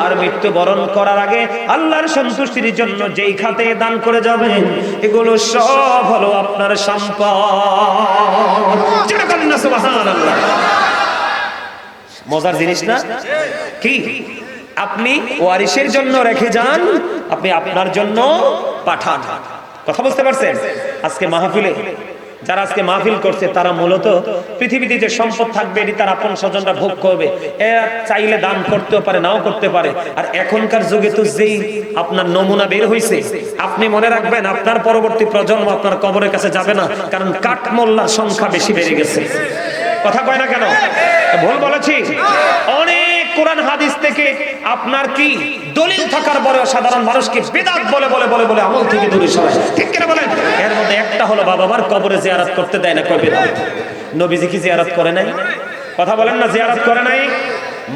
[SPEAKER 1] আর মৃত্যুবরণ করার আগে আল্লাহর সন্তুষ্টির জন্য যেই খাতে দান করে যাবেন, এগুলো সব হলো আপনার সম্পদ। যেটা বলেন না সুবহানাল্লাহ। মজার জিনিস না? কি আপনি ওয়ারিসের জন্য রেখে যান, আপনি আপনার জন্য পাঠান। কথা বুঝতে পারছেন? আজকে মাহফিলে যারা আজকে মাহফিল করছে, তারা মূলত পৃথিবীতে যে সম্পদ থাকবে এটি তার আপন স্বজনরা ভোগ করবে। এরা চাইলে দান করতেও পারে, নাও করতে পারে। আর এখনকার যুগে তো যেই আপনার নমুনা বের হয়েছে, আপনি মনে রাখবেন, আপনার পরবর্তী প্রজন্ম আপনার কবরের কাছে যাবে না, কারণ কাঠমোল্লার সংখ্যা বেশি বেড়ে গেছে। কথা কয় না কেন? ভুল বলেছি? অনেক কোরআন হাদিস থেকে আপনার কি দলিল থাকার পরেও সাধারণ মানুষকে বিদআত বলে বলে বলে বলে আমল থেকে দূরে সরায়। ঠিক কিনা বলেন? এর মধ্যে একটা হলো, বাবা মার কবরে জিয়ারত করতে দেয় না, কয় বিদআত। নবীজি কি জিয়ারত করে নাই? কথা বলেন না, জিয়ারত করে নাই?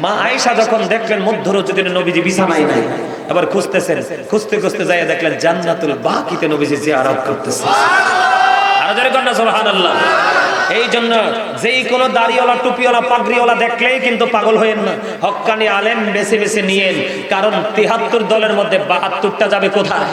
[SPEAKER 1] মা আয়েশা যখন দেখলেন মধ্যরাতে নবীজি বিছানায় নাই, আবার খুঁজতেছেন, খুঁজতে খুঁজতে যায় দেখলেন জান্নাতুল বাকিতে নবীজি জিয়ারত করতেছে। আর যারা কন্যা সুবহানাল্লাহ। এই জন্য যেই কোনো দাড়িওয়ালা, টুপিওয়ালা, পাগড়িওয়ালা দেখলেই কিন্তু পাগল হয়েন না, হক্কানি আলেম বেছে বেছে নিয়েন। কারণ ৭৩ দলের মধ্যে ৭২টা যাবে কোথায়?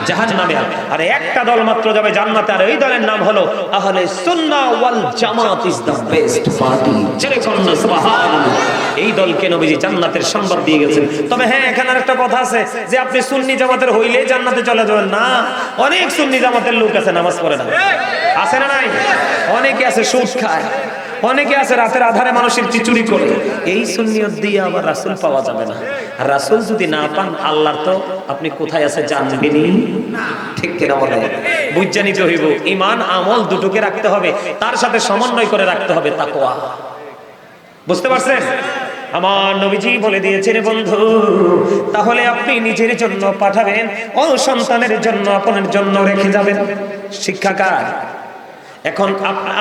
[SPEAKER 1] জাহান্নামে। আর একটা দল মাত্র যাবে জান্নাতে, আর এই দলের নাম হলো আহলে সুন্নাহ ওয়াল জামাত ইজ দ্য বেস্ট পার্টি। জেনে কন্যা সুবহানাল্লাহ। এই দলকে নবীজি জান্নাতের সংবাদ দিয়ে গেছেন। তবে হ্যাঁ, এখানে একটা কথা আছে যে আপনি সুন্নি জামাতের হইলেই জান্নাতে চলে যাবেন না। অনেক সুন্নি জামাতের লোক আছে নামাজ পড়ে না, আছে না নাই? অনেকে আছে সুদ খায়, অনেকে আছে রাতের আধারে মানুষের চুরি করে। এই সুন্নিয়ত দিয়ে আবার রাসূল পাওয়া যাবে না। আর রাসূল যদি না পান, আল্লাহর তো আপনি কোথায় আছে জানবেনই না। ঠিক কিনা বলেন? বুঝে নিতে হইব, ঈমান আমল দুটোকে রাখতে হবে, তার সাথে সমন্বয় করে রাখতে হবে তাকওয়া। বুঝতে পারছেন? আমার নবীজি বলে দিয়েছেন বন্ধু, তাহলে আপনি নিজের জন্য পাঠাবেন, ও সন্তানের জন্য আপনার জন্য রেখে যাবেন। শিক্ষাকার এখন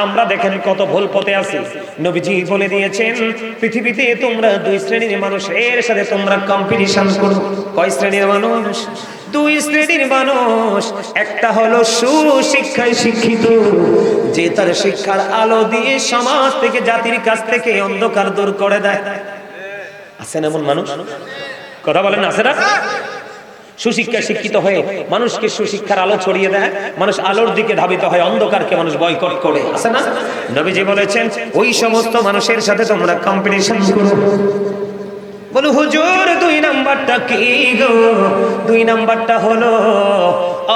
[SPEAKER 1] আমরা দেখেন কত ভুল পথে আছি। নবীজি বলে দিয়েছেন পৃথিবীতে তোমরা দুই শ্রেণীর মানুষের সাথে তোমরা কম্পিটিশন করো। কয় শ্রেণীর মানুষ? দুই শ্রেণীর মানুষ। একটা হলো সুশিক্ষায় শিক্ষিত, যে তার শিক্ষার আলো দিয়ে সমাজ থেকে জাতির কাছ থেকে অন্ধকার দূর করে দেয়। আছেন এমন মানুষ? কথা বলেন, আছে না? সুশিক্ষা শিক্ষিত হয়ে মানুষকে সুশিক্ষার আলো ছড়িয়ে দেয়, মানুষ আলোর দিকে ধাবিত হয়, অন্ধকারকে মানুষ বয়কট করে। আছে না? নবীজি বলেছেন ওই সমস্ত মানুষের সাথে তোমরা কম্পিটিশন করো। বলো হুজুর দুই নাম্বারটা কি গো? দুই নাম্বারটা হলো,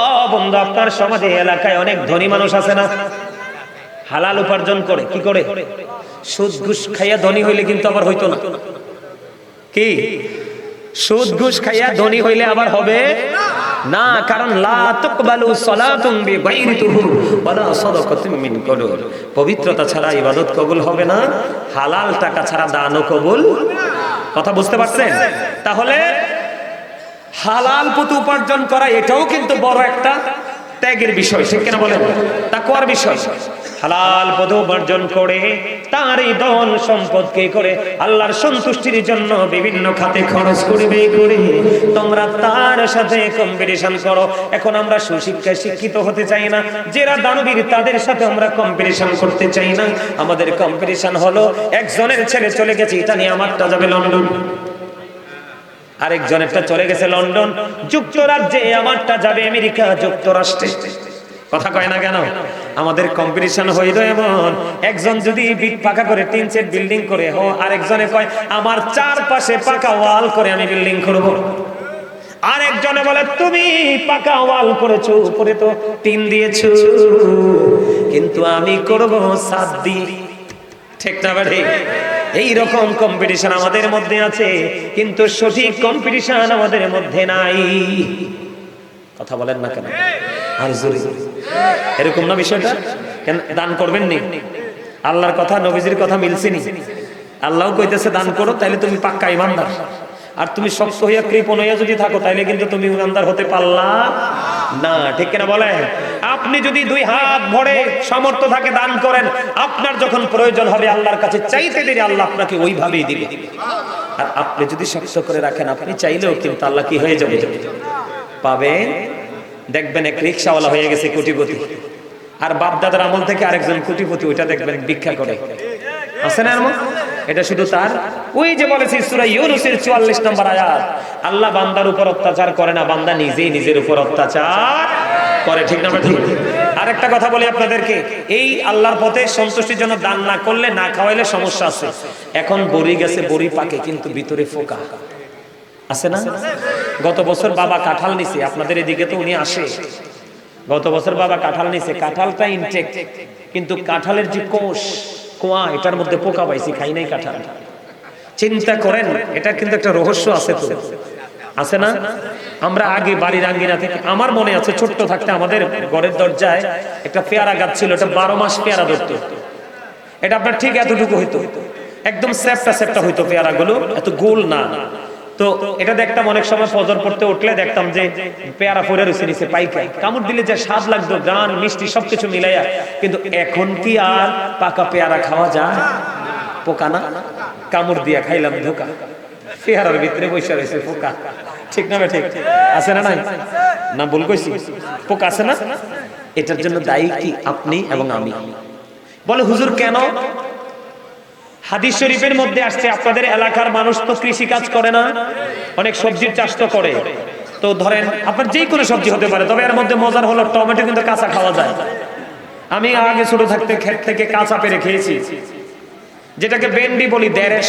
[SPEAKER 1] ও বন্ধু, আপনার সমাজে এলাকায় অনেক ধনী মানুষ আছে না, হালাল উপার্জন করে। কি করে? সুদ ঘুষ খাইয়া ধনী হইলে কিন্তু আবার হইতো না। কি? সুদ ঘুষ খাইয়া ধনী হইলে আবার হবে না, কারণ লা তুকবালু সালাতুন বিগাইরি তুহুর ওয়ালা সাদাকাতুম মিন কদর। পবিত্রতা ছাড়া ইবাদত কবুল হবে না, হালাল টাকা ছাড়া দানও কবুল। কথা বুঝতে পারছেন? তাহলে হালাল পথে উপার্জন করা এটাও কিন্তু বড় একটা ত্যাগের বিষয়, ঠিক কিনা বলেন? তাকওয়ার বিষয়। হালাল পথে উপার্জন করে তার এই ধন সম্পদকে করে আল্লাহর সন্তুষ্টির জন্য বিভিন্ন খাতে খরচ করবে করে তোমরা তার সাথে কম্পিটিশন করো। এখন আমরা সুশিক্ষায় শিক্ষিত হতে চাই না, যারা দানবীর তাদের সাথে আমরা কম্পিটিশন করতে চাই না। আমাদের কম্পিটিশন হলো একজনের ছেলে চলে গেছে ইতালি, আমারটা যাবে লন্ডন, আরেকজনেরটা চলে গেছে লন্ডন যুক্তরাজ্যে, আমারটা যাবে আমেরিকা যুক্তরাষ্ট্রে। কথা কয় না কেন? আমাদের কম্পিটিশন হইল এমন, একজন যদি বিট পাকা করে টিন সেট বিল্ডিং করে, আরেকজনে কয় আমার চারপাশে পাকা ওয়াল করে আমি বিল্ডিং করব। আরেকজনে বলে তুমি পাকা ওয়াল করেছো, উপরে তো টিন দিয়েছো, কিন্তু আমি করব ছাদ দিয়ে। ঠিক না ভাই? এইরকম কম্পিটিশন আমাদের মধ্যে আছে, কিন্তু সঠিক কম্পিটিশন আমাদের মধ্যে নাই। কথা বলেন না কেন? আর জোরে এরকম না বিষয়টা? কেন দান করবেন নি? আল্লাহর কথা নবীজির কথা মিলছে নি? আল্লাহও কইতেছে দান করো, তাইলে তুমি পাক্কা ইমানদার। আর তুমি শক্ত হইয়া কৃপণ হইয়া যদি থাকো, তাইলে কিন্তু তুমি ইমানদার হতে পারলা না। ঠিক কিনা বলেন? আপনি যদি দুই হাত ভরে সামর্থ্য থাকে দান করেন, আপনার যখন প্রয়োজন হবে আল্লাহর কাছে চাইতে দেরি, আল্লাহ আপনাকে ওইভাবেই দিবে। আর আপনি যদি শক্ত করে রাখেন, আপনি চাইলেও কিন্তু আল্লাহ কি হয়ে যাবে পাবে। দেখবেন এক রিকশাওয়ালা হয়ে গেছে কোটিপতি, আর বাপ দাদার আমল থেকে আরেকজন কোটিপতি, ওইটা দেখবেন ভিক্ষা করে। আছে না এমন? এটা শুধু তার, ওই যে বলেছি সূরা ইউনূসের 44 নম্বর আয়াত, আল্লাহ বান্দার উপর অত্যাচার করে না, বান্দা নিজেই নিজের উপর অত্যাচার করে। ঠিক না ঠিক? আরেকটা কথা বলি আপনাদেরকে, এই আল্লাহর পথে সন্তুষ্টির জন্য দান না করলে, না খাওয়াইলে সমস্যা আছে। এখন বড়ি গেছে, বড়ি পাকে, কিন্তু ভিতরে ফোকা আছে না? গত বছর বাবা কাঁঠাল নিছে, আপনাদের এদিকে তো উনি আসে। গত বছর বাবা কাঁঠাল নিছে, কাঁঠালটা ইনটেক, কিন্তু কাঁঠালের যে কোয়া এটার মধ্যে পোকা পাইছি, খাই নাই কাঁঠাল। চিন্তা করেন, এটা কিন্তু একটা রহস্য আছে তো, আছে না? আমরা আগে বাড়ির আঙ্গিনা থেকে, আমার মনে আছে ছোট্ট থাকতে আমাদের ঘরের দরজায় একটা পেয়ারা গাছ ছিল, এটা 12 মাস পেয়ারা ধরতো। এটা আপনার ঠিক এতটুকু হইতো, একদম সেপটা হইতো পেয়ারাগুলো, এত গোল না। তো এটা দেখতাম অনেক সময় ফজর পড়তে উঠলে দেখতাম যে পেয়ারা পড়ে রয়েছে নিচে পাইকা, কামড় দিলে যে স্বাদ লাগতো, গান মিষ্টি সবকিছু মিলাইয়া। কিন্তু এখন কি আর পাকা পেয়ারা খাওয়া যায়? পোকা না, কামড় দিয়া খাইলাম ধোকা, পেয়ারার ভিতরে বসে রয়েছে পোকা। ঠিক না? ঠিক আছে না? নাই না, ভুল কইছি? পোকা আছে না? এটার জন্য দায়ী কি? আপনি এবং আমি। বলে হুজুর কেন? হাদিস শরীফের মধ্যে আসছে আপনাদের এলাকার মানুষ তো কৃষি কাজ করে না, অনেক সবজির চাষ তো করে। তো ধরেন আপনার যে কোনো সবজি হতে পারে, তবে এর মধ্যে মজার হলো টমেটো কিন্তু কাঁচা খাওয়া যায়। আমি আগে ছোট থাকতে ক্ষেত থেকে কাঁচা পেরে খেয়েছি, যেটাকে ভেন্ডি বলি, দেরেশ।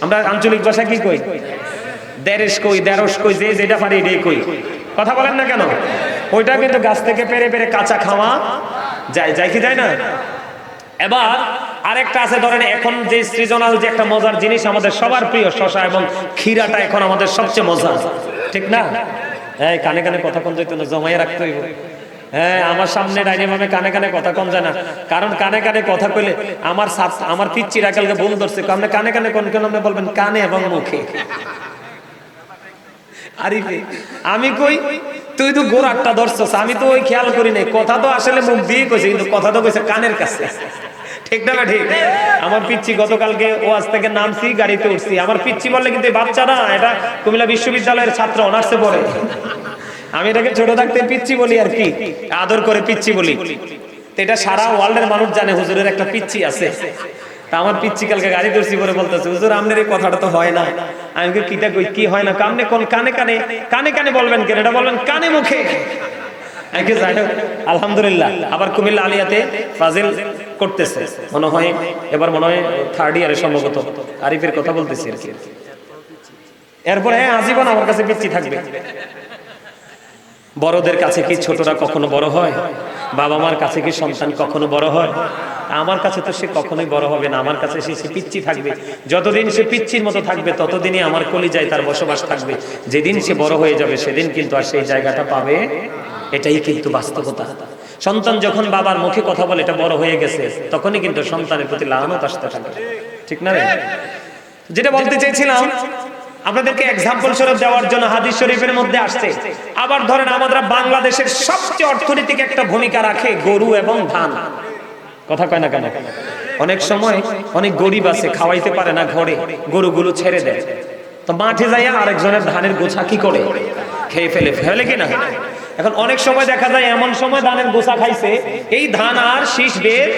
[SPEAKER 1] আমরা আঞ্চলিক ভাষা কি কই? দেরেশ কই, দেরস কই, যে যেটা পারি এটাই কই। কথা বলেন না কেন? ওইটা কিন্তু গাছ থেকে পেরে পেরে কাঁচা খাওয়া যায় কি যায় না? এবার আরেকটা আছে, ধরেন এখন যে সৃজনাল যে একটা মজার জিনিস আমাদের সবার প্রিয়, শশা এবং ক্ষীরাটা এখন আমাদের সবচেয়ে মজা। ঠিক না? এই কানে কানে কথা কোন যাইতো না, জমাইয়া রাখতে হইব। হ্যাঁ, আমার সামনে ডাইনি ভাবে কানে কানে কথা কম যায় না, কারণ কানে কানে কথা কইলে আমার পিচ্চির আকালকে ভুল ধরছে, আপনি কানে কানে কোন কোন আপনি বলবেন কানে এবং মুখে। আরিফে আমি কই তুই তো গোড়াটা ধরছস, আমি তো ওই খেয়াল করি নাই, কথা তো আসলে মুখ দিয়ে কইছে, কিন্তু কথা তো কইছে কানের কাছে। ঠিক না ঠিক? আমার পিচ্চি গতকালকে ওয়াজ থেকে নামছি, গাড়িতে উঠছি, আমার পিচ্চি বললে কিন্তু বাচ্চা না, এটা কুমিল্লা বিশ্ববিদ্যালয়ের ছাত্র, অনার্সে পড়ে। আমি এটাকে ছোট থাকতে পিচ্চি বলি আর কি, আদর করে পিচ্চি বলি। তো এটা সারা ওয়ার্ল্ডের মানুষ জানে হুজুরের একটা পিচ্চি আছে। তা আমার পিচ্চি কালকে গাড়ি ধরছি পরে বলতেছে, হুজুর আপনার এই কথাটা তো হয় না। আমি কিটা কই, কি হয় না? কামনে কোন কানে কানে, কানে কানে বলবেন কেন, এটা বলবেন কানে মুখে। আলহামদুলিল্লাহ। আবার কুমিল্লা আলিয়াতে ফাজিল করতেছে, মনে হয় এবার মনে হয় 3rd ইয়ারে সম্ভবত। আরিফের কথা বলতেছি আর কি। এরপরে আজীবন আমার কাছে পিচ্চি থাকবে। বড়দের কাছে কি ছোটরা কখনো বড় হয়? বাবা মার কাছে কি সন্তান কখনো বড় হয়? আমার কাছে তো সে কখনোই বড় হবে না, আমার কাছে সে পিচ্চি থাকবে। যতদিন সে পিচ্চির মতো থাকবে ততদিনই আমার কলিজায় তার বসবাস থাকবে। যেদিন সে বড় হয়ে যাবে সেদিন কিন্তু আর সেই জায়গাটা পাবে। এটাই কিন্তু বাস্তবতা। সন্তান যখন বাবার মুখে কথা বলে এটা বড় হয়ে গেছে, তখনই কিন্তু সন্তানের প্রতি লানত আসতে থাকে। ঠিক না? যেটা বলতে চেয়েছিলাম, আপনাদেরকে এক্সাম্পল স্বরূপ দেওয়ার জন্য হাদিস শরীফের মধ্যে আসছে। আবার ধরেন আমাদের বাংলাদেশের সবচেয়ে অর্থনৈতিক একটা ভূমিকা রাখে গরু এবং ধান। কথা কয় না কেন? অনেক সময় অনেক গরিব আছে, খাওয়াইতে পারে না ঘরে, গরুগুলো ছেড়ে দেয়, তো মাঠে যাইয়া আরেকজনের ধানের গোছা কি করে খেয়ে ফেলে কিনা। এখন অনেক সময় দেখা যায় এমন সময় ধানের গোছা খাইছে, এই ধান আর শীষ বের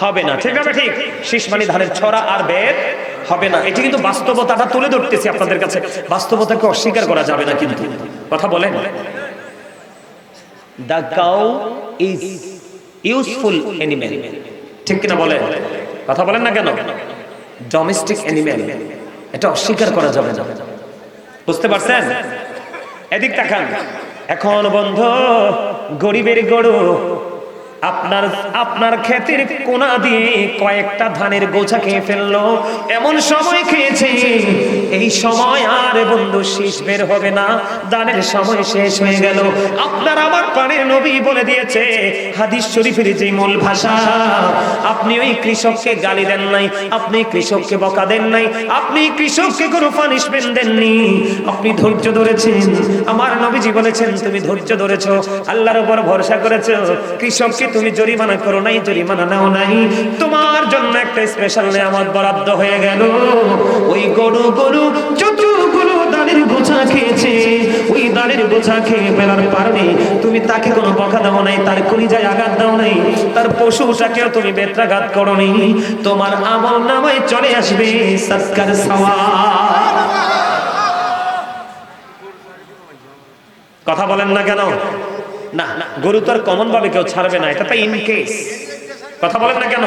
[SPEAKER 1] হবে না। ঠিক আছে? ঠিক, শীষ মানে ধানের ছড়া আর বের হবে না। এটি কিন্তু বাস্তবতাটা তুলে ধরতেছি আপনাদের কাছে, বাস্তবতাকে অস্বীকার করা যাবে না। কিন্তু কথা বলেন, the cow is useful animal. ঠিক কিনা বলেন? কথা বলেন না কেন? ডোমেস্টিক অ্যানিমেল, এটা অস্বীকার করা যাবে না। বুঝতে পারছেন? এদিক তাকান। এখন বন্ধু, গরিবের গরু আপনার ক্ষেতের কোনা দিয়ে কয়েকটা ধানের গোছা খেয়ে ফেললো, এমন সময় খেয়েছে এই সময় আর বন্ধু শীষ বের হবে না, দানের সময় শেষ হয়ে গেল। আপনার আমার প্রাণের নবী বলে দিয়েছে হাদিস শরীফের যে মূল ভাষা, আপনি ওই কৃষককে গালি দেন নাই, আপনি কৃষককে বকা দেন নাই, আপনি কৃষককে কোনো পানিশমেন্ট দেননি, আপনি ধৈর্য ধরেছেন। আমার নবীজি বলেছেন তুমি ধৈর্য ধরেছো, আল্লাহর উপর ভরসা করেছো, কৃষককে তুমি জরিমানা করো নাই, জরিমানা নাও নাই, তোমার জন্য একটা স্পেশাল নিয়ামত বরাদ্দ হয়ে গেল। ওই গরু যতগুলো দানের গোছা খেয়েছে, ওই দানের গোছা খেয়ে ফেলার পারবে তুমি তাকে কোনো বকা দাও নাই, তার কলিজায় আঘাত দাও নাই, তার পশুটাকেও তুমি বেত্রাঘাত করো নি, তোমার আমল নামায় চলে আসবে সৎকার সওয়াব। কথা বলেন না কেন? না, গরু তো আর কমন ভাবে কেউ ছাড়বে না, এটা তো ইন কেস। কথা বলেন না কেন?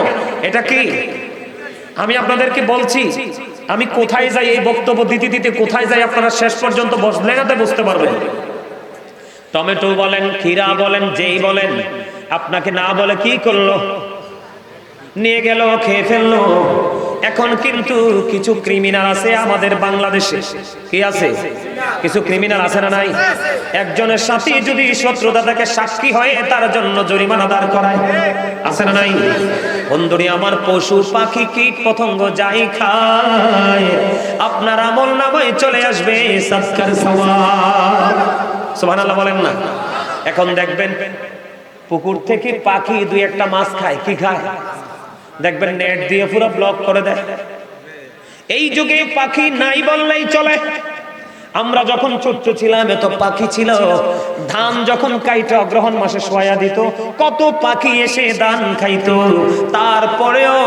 [SPEAKER 1] এটা কি আমি আপনাদেরকে বলছি, আমি কোথায় যাই এই বক্তব্য দিতে কোথায় যাই আপনারা শেষ পর্যন্ত বসলে না বুঝতে পারবেন। টমেটো বলেন, ক্ষীরা বলেন, যেই বলেন, আপনাকে না বলে কি করলো? নিয়ে গেল, খেয়ে ফেললো। এখন কিন্তু কিছু ক্রিমিনাল আছে আমাদের বাংলাদেশে। কি আছে? কিছু ক্রিমিনাল আছে না নাই? একজনের সাথে যদি শত্রুতা থাকে, সাক্ষী হয়ে তার জন্য জরিমানা দাঁড় করায়, আছে না নাই? বন্ধুরি আমার, পশু পাখি কীট পতঙ্গ যাই খায়, আপনার আমল নামায় চলে আসবে সৎকার সওয়াব। সুবহানাল্লাহ বলেন না? এখন দেখবেন পুকুর থেকে পাখি দুই একটা মাছ খায়, কি খায়? দেখবেন নেট দিয়ে পুরো ব্লক করে দেয়। এই যুগে পাখি নাই বললেই চলে। আমরা যখন ছোট্ট ছিলাম এত পাখি ছিল, ধান যখন কাইটা অগ্রহণ মাসে শোয়া দিত, কত পাখি এসে ধান খাইতো। তারপরেও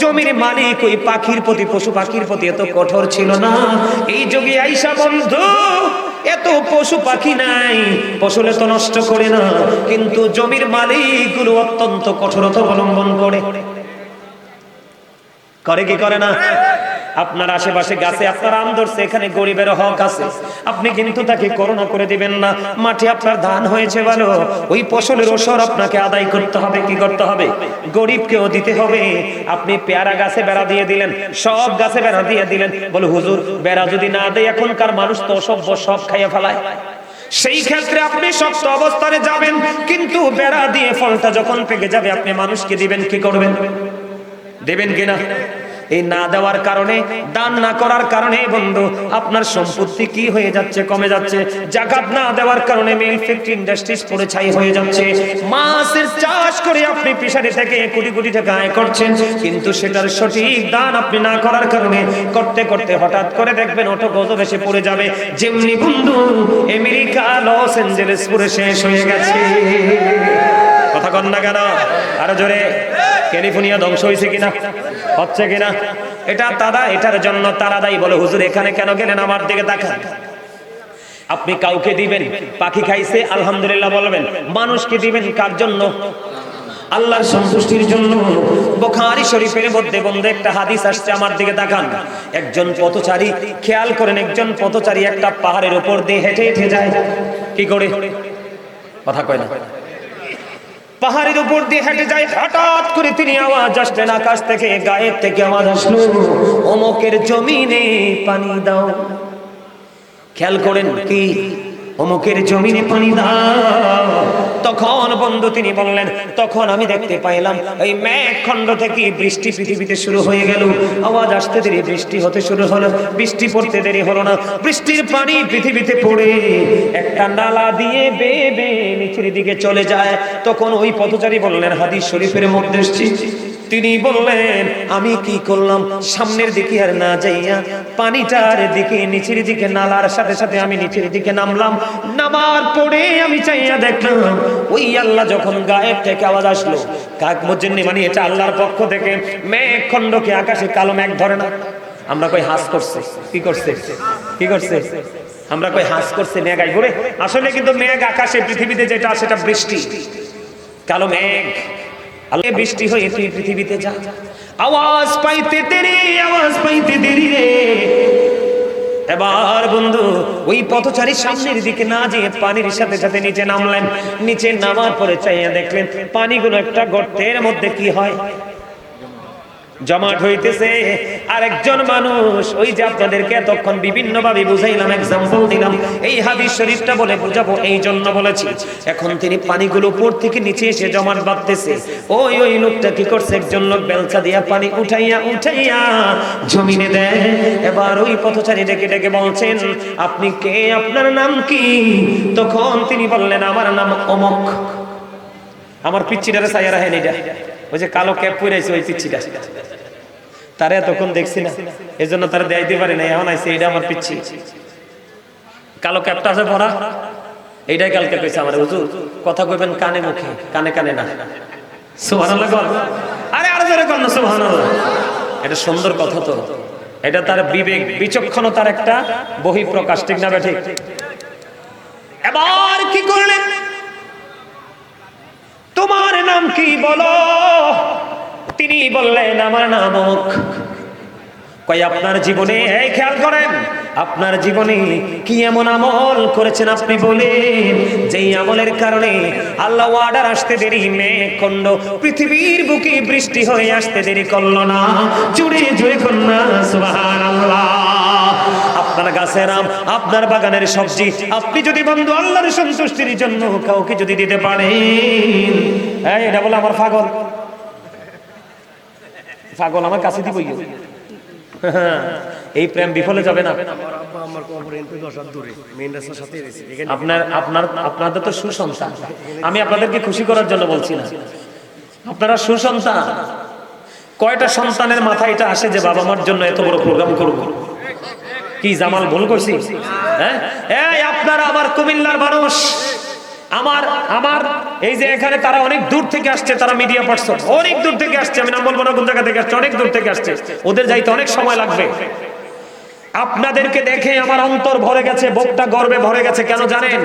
[SPEAKER 1] জমির মালিক ওই পাখির প্রতি, পশু পাখির প্রতি এত কঠোর ছিল না। এই যুগে আইসা বন্ধু এত পশু পাখি নাই, ফসলে তো নষ্ট করে না, কিন্তু জমির মালিকগুলো অত্যন্ত কঠোরতা অবলম্বন করে কি করে না? আপনার আশেপাশে গাছে আপনার আম ধরছে, এখানে গরিবের হক আছে, আপনি কিন্তু তাকে করুণা করে দিবেন না। মাঠে আপনার ধান হয়েছে ভালো, ওই ফসলের ওসর আপনাকে আদায় করতে হবে। কি করতে হবে? গরিবকেও দিতে হবে। আপনি পেয়ারা গাছে বেড়া দিয়ে দিলেন, সব গাছে বেড়া দিয়ে দিলেন, বলে হুজুর বেড়া যদি না দেয় এখনকার মানুষ তো অসভ্য, সব খাইয়া ফেলায়। সেই ক্ষেত্রে আপনি শক্ত অবস্থানে যাবেন, কিন্তু বেড়া দিয়ে ফলটা যখন পেকে যাবে আপনি মানুষকে দিবেন, কি করবেন? দেবেন কিনা? এই না দেওয়ার কারণে, দান না করার কারণে বন্ধু আপনার সম্পত্তি কি হয়ে যাচ্ছে? কমে যাচ্ছে। যাকাত না দেওয়ার কারণে মিল ফ্যাক্টরি ইন্ডাস্ট্রিজ পড়ে ছাই হয়ে যাচ্ছে। মাছের চাষ করে আপনি ফিশারি থেকে কোটি কোটি টাকা আয় করছেন, কিন্তু সেটার সঠিক দান আপনি না করার কারণে করতে করতে হঠাৎ করে দেখবেন অটো গজব এসে পড়ে যাবে। যেমনি বন্ধু আমেরিকা লস অ্যাঞ্জেলেস পুরো শেষ হয়ে গেছে। কথা কন না কেন? আরো জোরে। ক্যালিফোর্নিয়া ধ্বংস হয়েছে কিনা? হচ্ছে কিনা? এটা তারা, এটার জন্য তারা দায়ী। বলে হুজুর এখানে কেন গেলেন? আমার দিকে তাকান। আপনি কাউকে দিবেন, পাখি খাইছে আলহামদুলিল্লাহ বলবেন। মানুষকে দিবেন কার জন্য? আল্লাহর সন্তুষ্টির জন্য। বুখারী শরীফের মধ্যে বন্ধু একটা হাদিস আসছে, আমার দিকে তাকান। একজন পথচারী, খেয়াল করেন, একজন পথচারী একটা পাহাড়ের উপর দিয়ে হেঁটে হেঁটে যায়। কি করে? কথা কয় না। পাহাড়ের উপর দিয়ে হেঁটে যায়, হঠাৎ করে তিনি আওয়াজ আসলেন আকাশ থেকে, গায়েব থেকে আওয়াজ আসলো, অমুকের জমিনে পানি দাও। খেয়াল করেন, কি? অমুকের জমিনে পানি দাও। তখন বন্ধু তিনি বললেন, তখন আমি দেখতে পাইলাম এই মেঘখণ্ড থেকে বৃষ্টি পৃথিবীতে শুরু হয়ে গেল। আওয়াজ আসতে দেরি বৃষ্টি হতে শুরু হলো, বৃষ্টি পড়তে দেরি হলো না। বৃষ্টির পানি পৃথিবীতে পড়ে একটা নালা দিয়ে বেয়ে বেয়ে নিচের দিকে চলে যায়। তখন ওই পথচারী বললেন, হাদিস শরীফের মধ্যে এসেছে, তিনি বললেন আমি কি করলাম, সামনের দিকে আর না যাইয়া পানিটার দিকে, নিচের দিকে, নালার সাথে সাথে আমি নিচের দিকে নামলাম। নামার পরে আমি চাইয়া দেখলাম ওই আল্লাহ যখন গায়েব থেকে আওয়াজ আসলো, কাক মজ্জিনী, মানে এটা আল্লাহর পক্ষ থেকে, মেঘ খণ্ডকে আকাশে কালো মেঘ ধরে না। আমরা কই হাস করছে, কি করছে? কি করছে? আমরা কই হাস করছে মেঘ ঘুরে, আসলে কিন্তু মেঘ আকাশে পৃথিবীতে যেটা সেটা বৃষ্টি, কালো মেঘ। আল্লাহ বৃষ্টি হয়ে তুই পৃথিবীতে যা। আওয়াজ পাইতে দেরি, আওয়াজ পাইতে দেরি রে। এবার বন্ধু ওই পথচারী সামনের দিকে না যেয়ে পানির সাথে সাথে নিচে নামলেন। নিচে নামার পরে চাইয়া দেখলেন পানিগুলো একটা গর্তের মধ্যে কি হয়? জমাট হইতেছে। আর একজন মানুষ, ওই যে আপনাদেরকে এতক্ষণ বিভিন্ন ভাবে বুঝাইলাম, এক্সাম্পল দিলাম, এই হাদিস শরীফটা বলে বুঝাবো এই জন্য বলেছি। এখন তিনি পানিগুলো উপর থেকে নিচে এসে জমাট বাঁধতেছে। ওই লোকটা কি করছে? একজন লোক বেলচা দিয়া পানি উঠাইয়া উঠাইয়া জমিনে দেয়। এবার ওই পথচারী ডেকে ডেকে বলছেন, আপনি কে? আপনার নাম কি? তখন তিনি বললেন, আমার নাম অমক। আমার পিচ্ছিটারে সাইয়া রাখেন, এটা ওই যে কালো ক্যাপ পরেছে ওই পিচ্ছিটা, তারে তখন দেখছি না, এই জন্য তারা দেখাইতে পারে না। এখন আইসে, এটা আমার পিচ্ছি, কালো ক্যাপটা আছে পরা, এইটাই কালকে কইছে আমার, হুজুর কথা কইবেন কানে মুখে, কানে কানে না। সুবহানাল্লাহ। আরে আরো জোরে কর না সুবহানাল্লাহ। এটা সুন্দর কথা তো, এটা তার বিবেক বিচক্ষণতার একটা বহিঃপ্রকাশ, ঠিক না ঠিক? এবার কি করলেন? তোমার নাম কি বলো? তিনি বললেন, আমার নাম অমুক। কই আপনার জীবনে, এই খেয়াল করেন, আপনার জীবনে কি এমন আমল করেছেন আপনি বলেন, যেই আমলের কারণে আল্লাহ ওয়ার্ডার আসতে দেরি, মেঘখণ্ড পৃথিবীর বুকে বৃষ্টি হয়ে আসতে দেরি করলো না? জুড়ে জুড়ে কন্যা সুবহানাল্লাহ। আপনার গাছের আম, আপনার বাগানের সবজি, আপনি যদি বন্ধু আল্লাহর সন্তুষ্টির জন্য কাউকে যদি দিতে পারেন, এই এটা বলে আমার পাগল, পাগল আমার কাছে দিবই। এই প্রেম বিফলে যাবে না। আপনাদের তো সুসন্তান, আমি আপনাদেরকে খুশি করার জন্য বলছি না, আপনারা সুসন্তান। কয়টা সন্তানের মাথায় এটা আসে যে বাবা মার জন্য এত বড় প্রোগ্রাম করবো? কি জামাল ভুল করছি? হ্যাঁ, এই আপনারা আমার কুমিল্লার মানুষ, আমার এই যে এখানে তারা অনেক দূর থেকে আসছে, তারা মিডিয়া পার্সন অনেক দূর থেকে আসছে, আমি নাম বলবো না কোন জায়গা থেকে আসছে, অনেক দূর থেকে আসছে, ওদের যাইতে অনেক সময় লাগবে। আপনাদেরকে দেখে আমার অন্তর ভরে গেছে, বুকটা গর্বে ভরে গেছে। কেন জানেন?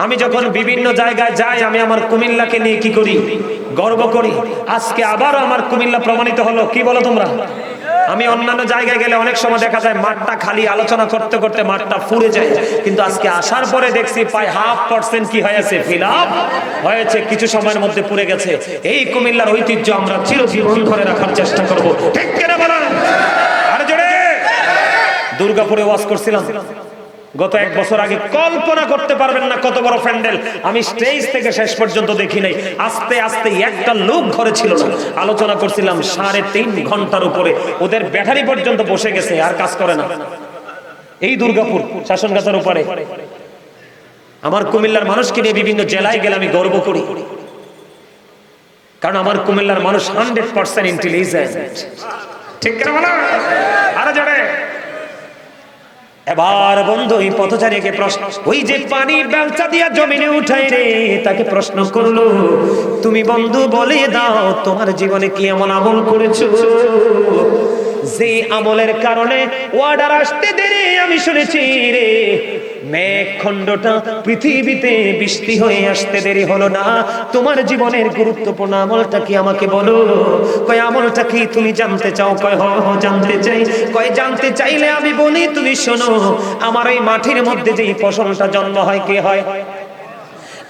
[SPEAKER 1] আমি যখন বিভিন্ন জায়গায় যাই, আমি আমার কুমিল্লাকে নিয়ে কি করি? গর্ব করি। আজকে আবারও আমার কুমিল্লা প্রমাণিত হলো। কি বলো তোমরা? আমি অন্যান্য জায়গায় গেলে অনেক সময় দেখা যায় মাঠটা খালি, আলোচনা করতে করতে মাঠটা ফুরে যায়, কিন্তু আজকে আসার পরে দেখছি প্রায় 0.5% কি হয়েছে, ফিল আপ হয়েছে, কিছু সময়ের মধ্যে পুরে গেছে। এই কুমিল্লার ঐতিহ্য আমরা চিরজীবন ধরে রাখার চেষ্টা করব, ঠিক কিনা বলেন? আরে জোরে। দুর্গাপুরে ওয়াজ করছিলাম, গত 1 বছর আগে কল্পনা করতে পারবেন না কত বড় প্যান্ডেল। আমি স্টেজ থেকে শেষ পর্যন্ত দেখি নাই। আস্তে আস্তে একটা লোক ঘরে ছিল না। আলোচনা করছিলাম 3.5 ঘন্টার উপরে, ওদের ব্যাটারি পর্যন্ত বসে গেছে, আর কাজ করে না। এই দুর্গাপুর শাসনগাছার উপরে। আমার কুমিল্লার মানুষকে নিয়ে বিভিন্ন জেলায় গেলে আমি গর্ব করি, কারণ আমার কুমিল্লার মানুষ 100% ইন্টেলিজেন্ট। ঠিক কিনা বলো? আরে জোরে। এবার বন্ধু ওই পথচারীকে প্রশ্ন, ওই যে পানি বেলচা দিয়া জমিনে উঠাই রে, তাকে প্রশ্ন করলো, তুমি বন্ধু বলে দাও তোমার জীবনে কি এমন আমল করেছো যে আমলের কারণে ওয়ার্ডার আসতে দেরি আমি শুনেছি রে, মেঘখণ্ডটা পৃথিবীতে বৃষ্টি হয়ে আসতে দেরি হলো না। তোমার জীবনের গুরুত্বপূর্ণ আমলটা কি আমাকে বলো। কয় আমলটা কি তুমি জানতে চাও? কয় হ জানতে চাই। কয় জানতে চাইলে আমি বলি, তুমি শোনো, আমার এই মাটির মধ্যে যে ফসলটা জন্ম হয়, কে হয়?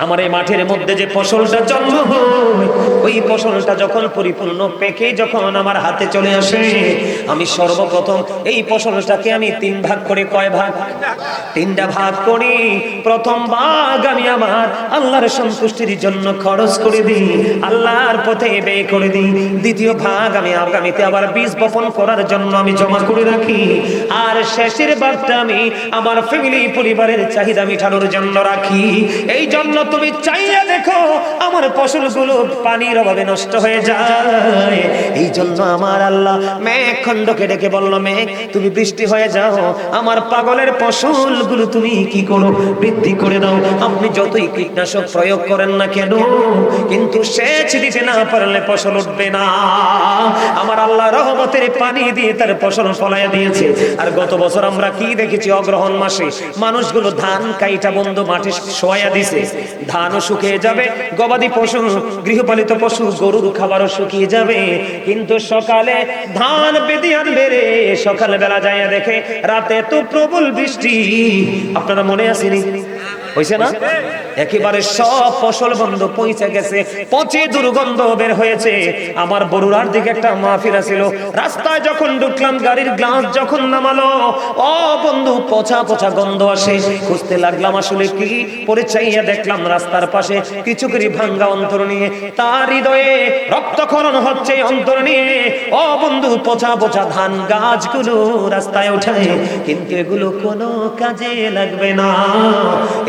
[SPEAKER 1] আমার এই মাঠের মধ্যে যে ফসলটা জন্ম হয়, ওই ফসলটা যখন পরিপূর্ণ পেকে যখন আমার হাতে চলে আসে, আমি সর্বপ্রথম এই ফসলটাকে আমি 3 ভাগ করে, কয় ভাগ? 3টা ভাগ করি। প্রথম ভাগ আমি আমার আল্লাহর সন্তুষ্টির জন্য খরচ করে দিই, আল্লাহর পথে ব্যয় করে দিই। দ্বিতীয় ভাগ আমি আগামীতে আবার বীজ বপন করার জন্য আমি জমা করে রাখি। আর শেষের ভাগটা আমি আমার ফ্যামিলি পরিবারের চাহিদা মেটানোর জন্য রাখি। এই জন্য তুমি চাইয়া দেখো আমার ফসলগুলো পানির অভাবে নষ্ট হয়ে যায়। এই জন্য আমার আল্লাহ মেঘখণ্ডকে ডেকে বলল, মেঘ তুমি বৃষ্টি হয়ে যাও, আমার পাগলের ফসলগুলো তুমি কি করো? বৃদ্ধি করে দাও। আপনি যতই কীটনাশক প্রয়োগ করেন না কেন, কিন্তু সেচ দিতে না পারলে ফসল উঠবে না। আমার আল্লাহ রহমতের পানি দিয়ে তার ফসল ফলাইয়া দিয়েছে। আর গত বছর আমরা কি দেখেছি? অগ্রহণ মাসে মানুষগুলো ধান কাইটা বন্ধ মাঠে শোয়া দিছে। ধানও শুকিয়ে যাবে, গবাদি পশু, গৃহপালিত পশু, গরুর খাবারও শুকিয়ে যাবে। কিন্তু সকালে ধান বেঁধে আনবে রে, সকাল বেলা যাইয়া দেখে রাতে তো প্রবল বৃষ্টি। আপনারা মনে আসেনি? হইছে না? একেবারে সব ফসল বন্ধ, পৌঁছে গেছে, পচে দুর্গন্ধ বের হয়েছে। আমার বরুড়ার দিকে একটা মাহফিল ছিল, রাস্তায় যখন ঢুকলাম, গাড়ির গ্লাস যখন নামালো, ও বন্ধু পচা পচা গন্ধ আসে। খুঁজতে লাগলাম আসলে কি, পরে চাইয়া দেখলাম রাস্তার পাশে কিছু করে ভাঙ্গা অন্তর নিয়ে, তার হৃদয়ে রক্তক্ষরণ হচ্ছে অন্তর নিয়ে। ও বন্ধু পচা পচা ধান গাছগুলো রাস্তায় ওঠায়, কিন্তু এগুলো কোনো কাজে লাগবে না।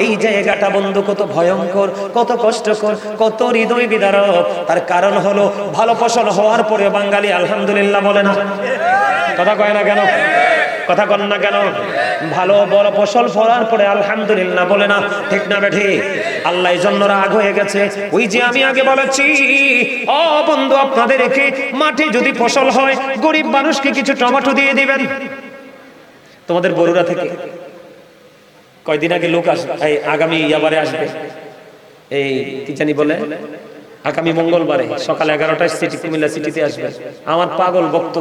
[SPEAKER 1] এই জায়গাটা বন্ধু কত ভয়ঙ্কর, কত কষ্টকর, কত হৃদয় বিদারক। তার কারণ হলো ভালো ফসল হওয়ার পরে বাঙালি আলহামদুলিল্লাহ বলে না। কথা কয় না কেন? কথা কন না কেন? ভালো বড় ফসল ফলার পরে আলহামদুলিল্লাহ বলে না। ঠিক না বেঠি? আল্লাহ এই জন্য রাগ হয়ে গেছে। ওই যে আমি আগে বলেছি, ও বন্ধু আপনাদের রেখে মাঠে যদি ফসল হয়, গরিব মানুষকে কিছু টমেটো দিয়ে দিবেন। তোমাদের বরুড়া থেকে কয়দিন আগে লোক আসবে, আগামী ইয়াবারে আসবে, এই কি জানি বলে, আগামী মঙ্গলবারে সকাল 11টায় সিটি, কুমিল্লা সিটিতে আসবে। আমার পাগল বক্ত,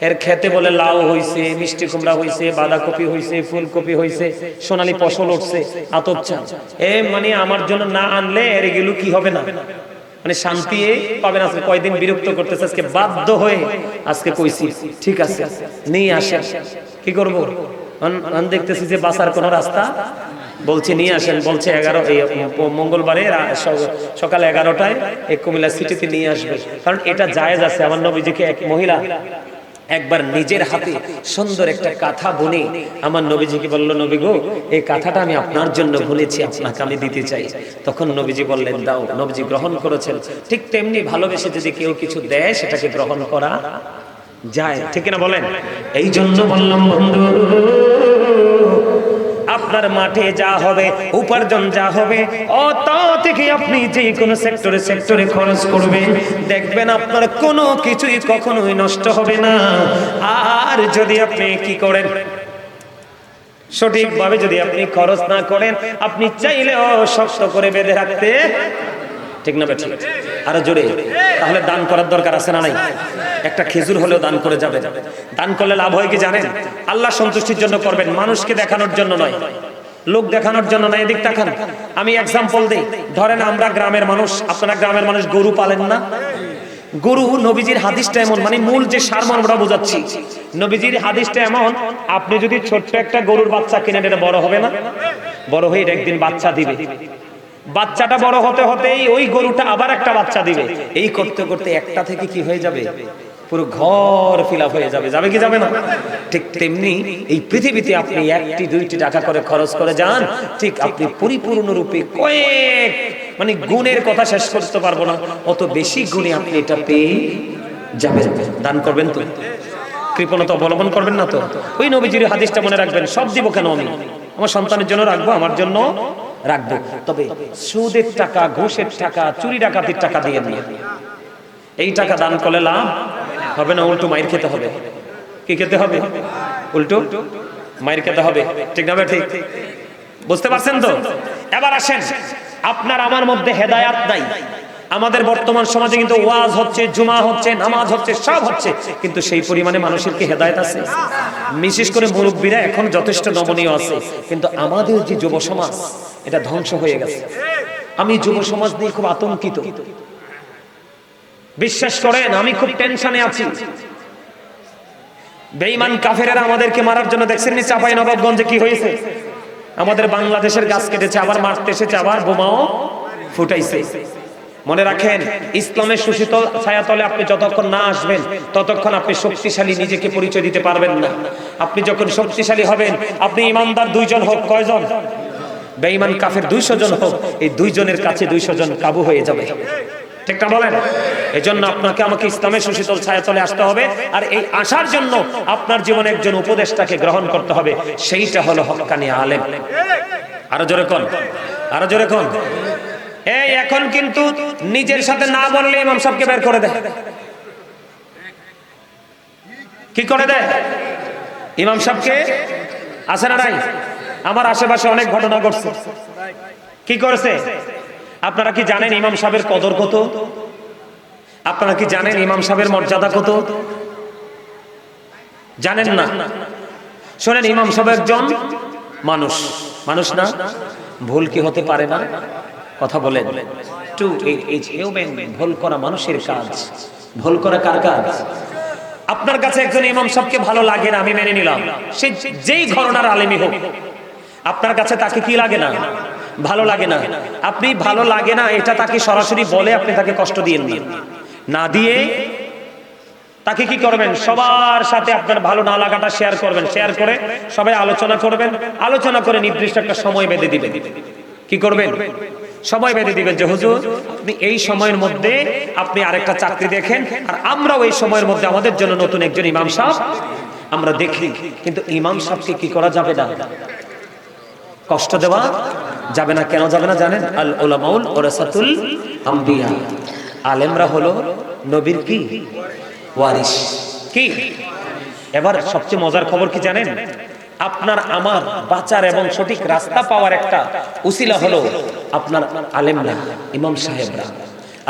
[SPEAKER 1] এর খেতে বলে লাউ হইছে, মিষ্টি কুমড়া হইছে, বাঁধাকপি হইছে, ফুলকপি হইছে, সোনালী ফসল উঠছে, আতপ চাল। মানে আমার জন্য না আনলে এর এগুলো কি হবে না, মানে শান্তি পাবে না। আজকে কয়দিন বিরক্ত করতেছে, আজকে বাধ্য হয়ে আজকে কইছি ঠিক আছে নিয়ে আসে। কি করবো? দেখতেছি যে বাঁচার কোন রাস্তা, বলছে নিয়ে আসেন। বলছে 11 মঙ্গলবারে সকাল 11টায় এই কুমিল্লা সিটিতে নিয়ে আসবে, কারণ এটা জায়েজ আছে। আমার নবীজিকে এক মহিলা একবার নিজের হাতে সুন্দর একটা কাঁথা বুনে আমার নবীজিকে বলল, নবী গো, এই কাঁথাটা আমি আপনার জন্য বুনেছি, আপনাকে আমি দিতে চাই। তখন নবীজি বললেন দাও। নবীজি গ্রহণ করেছেন। ঠিক তেমনি ভালোবেসে যদি কেউ কিছু দেয়, সেটাকে গ্রহণ করা যায়। ঠিক না বলেন? এই জন্য বললাম বন্ধু, আপনার মাঠে যা হবে, উপার্জন যা হবে, ও তা থেকে আপনি যে কোনো সেক্টরে খরচ করবেন, দেখবেন আপনার কোনো কিছুই কখনোই নষ্ট হবে না। আর যদি আপনি কি করেন, সঠিকভাবে যদি আপনি খরচ না করেন, আপনি চাইলেও শক্ত করে বেঁধে রাখতে, ঠিক না বেঠিক? আরো জোরে। তাহলে দান করার দরকার আছে না নাই? একটা খেজুর হলেও দান করে যাবে। দান করলে লাভ হয় কি জানেন? আল্লাহ সন্তুষ্টির জন্য করবেন, মানুষকে দেখানোর জন্য নয়, লোক দেখানোর জন্য নয়। এদিক তাকান, আমি এক্সাম্পল দেই। ধরেন আমরা গ্রামের মানুষ, আপনারা গ্রামের মানুষ গরু পালেন না? গরু নবীজির হাদিসটা এমন, মানে মূল যে সারমর্মটা বোঝাচ্ছি, নবীজির হাদিসটা এমন, আপনি যদি ছোট্ট একটা গরুর বাচ্চা কিনেন, এটা বড় হবে না? বড় হয়ে একদিন বাচ্চা দিবে, বাচ্চাটা বড় হতে হতেই ওই গরুটা আবার একটা বাচ্চা দিবে, এই করতে করতে একটা থেকে কি হয়ে যাবে, পুরো ঘর ফিল আপ হয়ে যাবে। যাবে কি যাবে না? ঠিক তেমনি এই পৃথিবীতে আপনি 1টি 2টি টাকা করে খরচ করে যান, ঠিক আপনি পরিপূর্ণরূপে কয়েক, মানে গুণের কথা শেষ করতে পারবো না, অত বেশি গুণে আপনি এটা পেয়ে যাবেন। দান করবেন তো? কৃপণতা অবলম্বন করবেন না তো? ওই নবীজির হাদিসটা মনে রাখবেন, সব দিব কেন আমি, আমার সন্তানের জন্য রাখবো, আমার জন্য রাখবো, তবে সুদের টাকা, ঘুষের টাকা, চুরি ডাকাতির টাকা দিয়ে নিয়ে এই টাকা দান করলে লাভ হবে না, উল্টো মাইর খেতে হবে। কি খেতে হবে? উল্টো মাইর খেতে হবে। ঠিক না? ঠিক বুঝতে পারছেন তো? এবার আসেন, আপনার আমার মধ্যে হেদায়াত নাই। আমাদের বর্তমান সমাজে কিন্তু ওয়াজ হচ্ছে, জুমা হচ্ছে, নামাজ হচ্ছে, সব হচ্ছে, কিন্তু সেই পরিমাণে মানুষের কি হেদায়েত আছে? বিশেষ করে মুরব্বীরা এখন যথেষ্ট নমনীয় আছে, কিন্তু আমাদের যে যুব সমাজ, এটা ধ্বংস হয়ে গেছে। আমি যুব সমাজ নিয়ে খুব আতঙ্কিত, বিশ্বাস করেন, আমি খুব টেনশনে আছি। বেঈমান কাফেরেরা আমাদেরকে মারার জন্য, দেখছেন নি চাঁপাই নবাবগঞ্জে কি হয়েছে? আমাদের বাংলাদেশের গাছ কেটেছে, আবার মারতে এসেছে, আবার বোমাও ফুটাইছে। মনে রাখেন, ইসলামের সুশীত ছায়াতলে আপনি যতক্ষণ না আসবেন, ততক্ষণ আপনি শক্তিশালী নিজেকে পরিচয় দিতে পারবেন না। আপনি যখন শক্তিশালী হবেন, আপনি ইমানদার 2 জন হোক, কয়জন? বেঈমান কাফের 200 জন হোক, এই 2 জনের কাছে 200 জন কাবু হয়ে যাবে। ঠিক না বলেন? এজন্য আপনাকে আমাকে ইসলামের সুশীতল ছায়াতলে আসতে হবে, আর এই আসার জন্য আপনার জীবনে একজন উপদেষ্টাকে গ্রহণ করতে হবে, সেইটা হলো হক্কানি আলেম। আরো জোরে কোন, আরো জোরে কোন। এই এখন কিন্তু নিজের সাথে না বললে ইমাম সাহেবকে বের করে দেয়। কি করে দেয়? ইমাম সাহেবকে আছে না নাই? আমার আশেপাশে অনেক ঘটনা ঘটছে। কি করেছে? আপনারা কি জানেন ইমাম সাহেবের কদর কত? আপনারা কি জানেন ইমাম সাহেবের মর্যাদা কত? জানেন না? শোনেন, ইমাম সাহেব একজন মানুষ, মানুষ না? ভুল কি হতে পারে না? কথা বলেন। ভুল করা মানুষের কাজ। ভুল করা কার কাজ? আপনার কাছে একজন ইমাম সাহেবকে ভালো লাগে না, আমি মেনে নিলাম, সে যেই ঘরানার আলেমই হোক, আপনার কাছে তাকে কি লাগে না? ভালো লাগে না। আপনি ভালো লাগে না এটা তাকে সরাসরি বলে আপনি তাকে কষ্ট দিয়েন না দিয়ে তাকে কি করবেন? সবার সাথে আপনার ভালো না লাগাটা শেয়ার করবেন, শেয়ার করে সবাই আলোচনা করবেন, আলোচনা করে নির্দিষ্ট একটা সময় বেঁধে দিবেন। কি করবেন? সময় বেঁধে দিবেন যে হুজুর আপনি এই সময়ের মধ্যে আপনি আরেকটা চাকরি দেখেন, আর আমরাও এই সময়ের মধ্যে আমাদের জন্য নতুন একজন ইমাম সাহেব আমরা দেখি। কিন্তু ইমাম সাহেবকে কি করা যাবে না? কষ্ট দেওয়া যাবে না। কেন যাবে না জানেন? আল উলামাউল ওয়ারাসাতুল আম্বিয়া, আলেমরা হলো নবীর কি ওয়ারিস। কি? এবার সবচেয়ে মজার খবর কি জানেন? আপনার আমার বাঁচার এবং সঠিক রাস্তা পাওয়ার একটা উসিলা হলো আপনার আলেমরা, ইমাম সাহেবরা।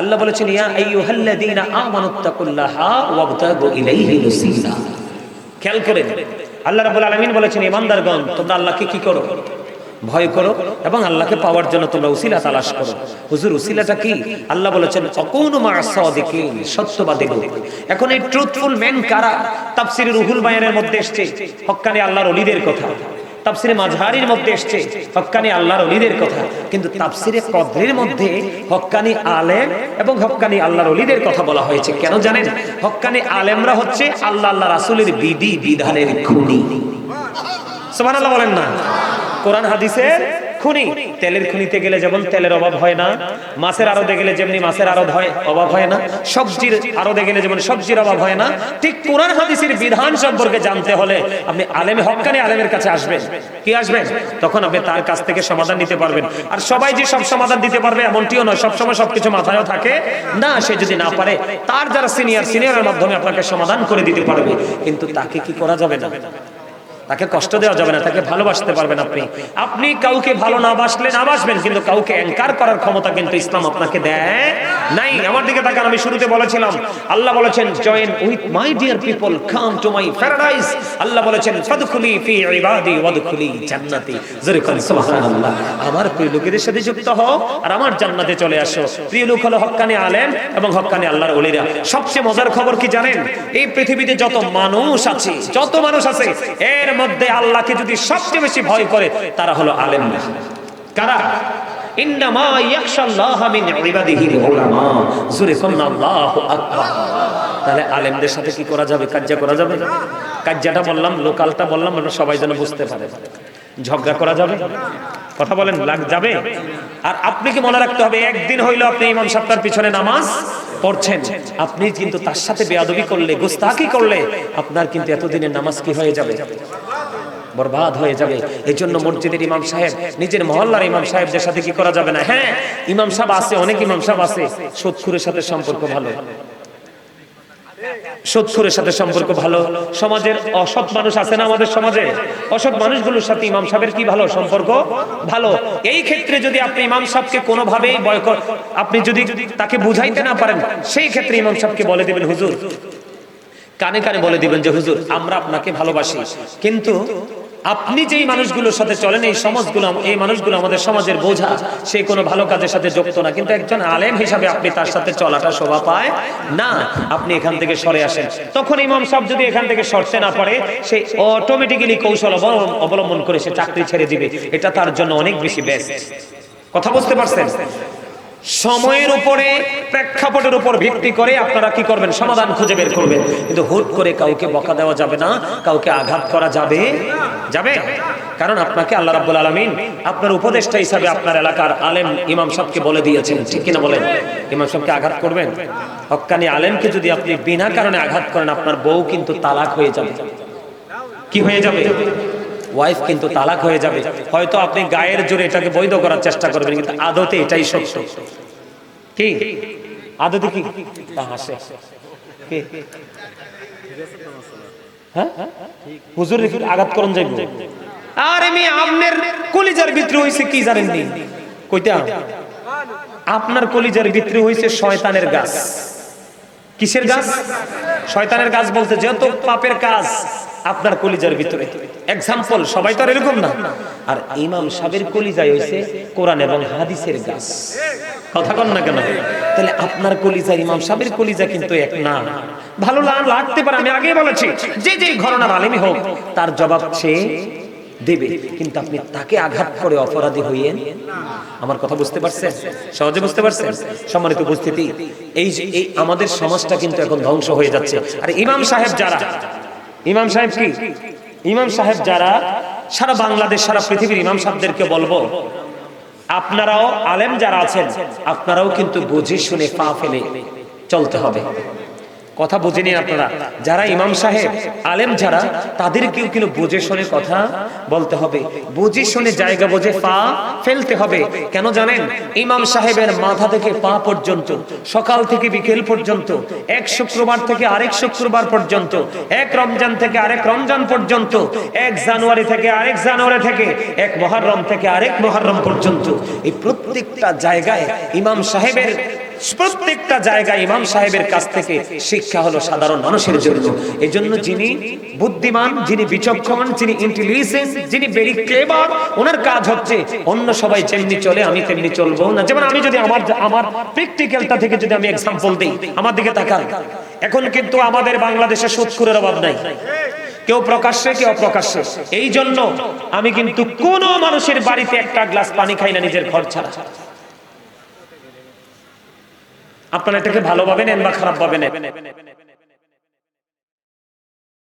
[SPEAKER 1] আল্লাহ বলেছেন, ইয়া আইয়ুহাল্লাযীনা আমানুত্তাকুল্লাহা ওয়াবতাগু ইলাইহিল ওসিলা। খেয়াল করেন, আল্লাহ রাব্বুল আলামিন বলেছেন, ইমানদারগণ তোমরা আল্লাহকে কি করো? ভয় করো, এবং আল্লাহকে পাওয়ার জন্য তোমরা উসিলা তালাশ করো। হুজুর উসিলাটা কি? আল্লাহ বলেছেন, আকুনু মা'আস সাদিকিন, সত্যবাদী লোক। এখন এই ট্রুথফুল ম্যান কারা? তাফসীরে রুহুল বায়ানের মধ্যে এসেছে হক্কানি আল্লাহর ওলিদের কথা, তাফসীরে মাজহারির মধ্যে এসেছে হক্কানি আল্লাহর ওলিদের কথা, কিন্তু তাফসীরে কদরের মধ্যে হক্কানি আলেম এবং হক্কানি আল্লাহর ওলিদের কথা বলা হয়েছে। কেন জানেন? হক্কানি আলেমরা হচ্ছে আল্লাহ আল্লাহ রাসূলের বিধি বিধানের খুনি। সুবহানাল্লাহ বলেন না? কোরআন হাদিসের খুনি। তেলের খুনিতে গেলে যেমন তেলের অভাব হয় না, মাছের আড়তে গেলে যেমনি মাছের অভাব হয় না, সবজির আড়তে গেলে যেমন সবজির অভাব হয় না, ঠিক কোরআন হাদিসের বিধান সম্পর্কে জানতে হলে আপনি আলেম, হক্কানি আলেমের কাছে আসবেন। কি আসবেন? তখন আপনি তার কাছ থেকে সমাধান নিতে পারবেন। আর সবাই যে সব সমাধান দিতে পারবে এমনটিও নয়, সবসময় সবকিছু মাথায়ও থাকে না। সে যদি না পারে, তার যারা সিনিয়রের মাধ্যমে আপনাকে সমাধান করে দিতে পারবে, কিন্তু তাকে কি করা যাবে না? তাকে কষ্ট দেওয়া যাবে না, তাকে ভালোবাসতে পারবেন আপনি। আপনি কাউকে ভালো না বাসলে না বাসবেন, কিন্তু কাউকে অ্যাঙ্কার করার ক্ষমতা কিন্তু ইসলাম আপনাকে দেয় নাই। আমার দিকে তাকান, আমি শুরুতে বলেছিলাম আল্লাহ বলেছেন join with my dear people, come to my paradise. Allah বলেছেন ফাদখুলি ফি ইবাদি ওয়াদখুলি জান্নাতি। জোরে বলেন সুবহানাল্লাহ। আমার প্রিয় লোকেদের সাথে যুক্ত হও আর আমার জান্নাতে চলে আসো। প্রিয় লোক হলো হক্কানি আলেম এবং হক্কানি আল্লাহর ওলিরা। সবচেয়ে মজার খবর কি জানেন? এই পৃথিবীতে যত মানুষ আছে, এর মধ্যে আল্লাহকে যদি সবচেয়ে বেশি ভয় করে তারা হলো আলেম। কারা? ইন্নামা ইয়াখশাল্লাহা মিন ইবাদিহিল উলামা। জোরে কোন আল্লাহু আকবার। তাহলে আলেমদের সাথে কি করা যাবে? কাজ্জা করা যাবে? কাজ্জাটা বললাম, লোকালটা বললাম, আমরা সবাই যেন বুঝতে পারে। ঝগড়া করা যাবে? কথা বলেন, লাগ যাবে? আর আপনি কি মনে রাখতে হবে, একদিন হইলো আপনি ইমাম সাহেবের পিছনে নামাজ পড়ছেন, আপনি কিন্তু তার সাথে বেয়াদবি করলে, গোস্তাকি করলে, আপনার কিন্তু এতদিনের নামাজ কি হয়ে যাবে? বরবাদ হয়ে যাবে। এই জন্য মসজিদের ইমাম সাহেব, নিজের মহল্লার ইমাম সাহেবদের সাথে কি করা যাবে না? হ্যাঁ, ইমাম সাহেব আছে, অনেক ইমাম সাহেব আছে, সুদখোরের সাথে সম্পর্ক ভালো, সুদখোরের সাথে সম্পর্ক ভালো। সমাজের অসৎ মানুষ আছে না আমাদের সমাজে, অসৎ মানুষগুলোর সাথে ইমাম সাহেবের কি ভালো সম্পর্ক? ভালো। এই ক্ষেত্রে যদি আপনি ইমাম সাহেবকে কোনোভাবেই বয়কট, আপনি যদি তাকে বুঝাইতে না পারেন, সেই ক্ষেত্রে ইমাম সাহেবকে বলে দিবেন, হুজুর, কানে কানে বলে দিবেন যে হুজুর আমরা আপনাকে ভালোবাসি, কিন্তু আপনি যেই মানুষগুলোর সাথে চলেন এই মানুষগুলো আমাদের সমাজের বোঝা, সে কোনো ভালো কাজের সাথে যুক্ত না, কিন্তু একজন আলেম হিসাবে আপনি তার সাথে চলাটা শোভা পায় না, আপনি এখান থেকে সরে আসেন। তখন ইমাম সাহেব যদি এখান থেকে সরতে না পারে, সে অটোমেটিক্যালি কৌশল অবলম্বন করে সে চাকরি ছেড়ে দিবে। এটা তার জন্য অনেক বেশি বেস্ট। কথা বুঝতে পারছেন? সময়ের উপরে, প্রেক্ষাপটের উপর ভিত্তি করে আপনারা কি করবেন? সমাধান খুঁজে বের করবেন। কিন্তু হুট করে কাউকে বকা দেওয়া যাবে না, কাউকে আঘাত করা যাবে? কারণ আপনাকে আল্লাহ রাব্বুল আলামিন আপনার উপদেষ্টা হিসাবে আপনার এলাকার আলেম ইমাম সাহেবকে বলে দিয়েছেন, ঠিক কিনা বলেন? ইমাম সাহেবকে আঘাত করবেন? হক্কানি আলেমকে যদি আপনি বিনা কারণে আঘাত করেন, আপনার বউ কিন্তু তালাক হয়ে যাবে। কি হয়ে যাবে? ওয়াইফ কিন্তু তালাক হয়ে যাবে। হয়তো আপনি গায়ের জোরে এটাকে বৈধ করার চেষ্টা করবেন, কিন্তু আদতে এটাই সত্য। কি আদতে? কি হাসে? কি হ্যাঁ, হুজুর আঘাত করুন যাইব? আরে আমি আপনার কলিজার ভিতরে হইছে কি জানেননি? কইতা আপনার কলিজার ভিতরে হইছে শয়তানের গাছ। কিসের গাছ? শয়তানের গাছ বলতে যত পাপের কাজ আপনার কলিজার ভিতরে। এক্সাম্পল, সবাই তো আর এরকম না। আর ইমাম সাহেবের কলিজায় হইছে কোরআন এবং হাদিসের গাছ। কথা কন না কেন? তাহলে আপনার কলিজা ইমাম সাহেবের কলিজা কিন্তু এক না। ভালো লাগতে পারে, আমি আগেই বলেছি, যে ঘরানার আলেমই হোক তার জবাব সে দেবে, কিন্তু আপনি তাকে আঘাত করে অপরাধী হইয়েন। আমার কথা বুঝতে পারছেন? সহজে বুঝতে পারছেন? সম্মানিত উপস্থিতি, এই আমাদের সমাজটা কিন্তু এখন ধ্বংস হয়ে যাচ্ছে। আর ইমাম সাহেব যারা সারা বাংলাদেশ, সারা পৃথিবীর ইমাম সাহেবদেরকে বলবো, আপনারাও আলেম যারা আছেন, আপনারাও কিন্তু বুঝে শুনে পা ফেলে চলতে হবে। কথা বুঝে নিন আপনারা। যারা ইমাম সাহেব, আলেম যারা, তাদেরকেও কিন্তু বুঝে শুনে কথা বলতে হবে, বুঝে শুনে জায়গা বুঝে পা ফেলতে হবে। কেন জানেন? ইমাম সাহেবের মাথা থেকে পা পর্যন্ত, সকাল থেকে বিকেল পর্যন্ত, এক শুক্রবার থেকে আরেক শুক্রবার পর্যন্ত, এক রমজান থেকে আরেক রমজান পর্যন্ত, এক জানুয়ারি থেকে আরেক জানুয়ারি থেকে, এক মুহররম থেকে আরেক মুহররম পর্যন্ত, এই প্রত্যেকটা জায়গায় ইমাম সাহেবের ইমাম সাহেবের কাছ থেকে শিক্ষা হলো সাধারণ মানুষের জন্য। এই জন্য যিনি বুদ্ধিমান, যিনি বিচক্ষণ, যিনি ইন্টেলিজেন্ট, যিনি ভেরি ক্লেভার, ওনার কাজ হচ্ছে অন্য সবাই যেমনি চলে আমি তেমনি চলবো না। যেমন আমি যদি আমার প্র্যাকটিক্যালটা থেকে যদি আমি এক্সাম্পল দিই, আমার দিকে তাকান। এখন কিন্তু আমাদের বাংলাদেশে সুদখোরের অভাব নাই, কেউ প্রকাশ্যে কেউ অপ্রকাশ্যে। এই জন্য আমি কিন্তু কোন মানুষের বাড়িতে একটা গ্লাস পানি খাই না নিজের ঘর ছাড়া। আপনারা এটাকে ভালোভাবে নেন বা খারাপ ভাবে নেন?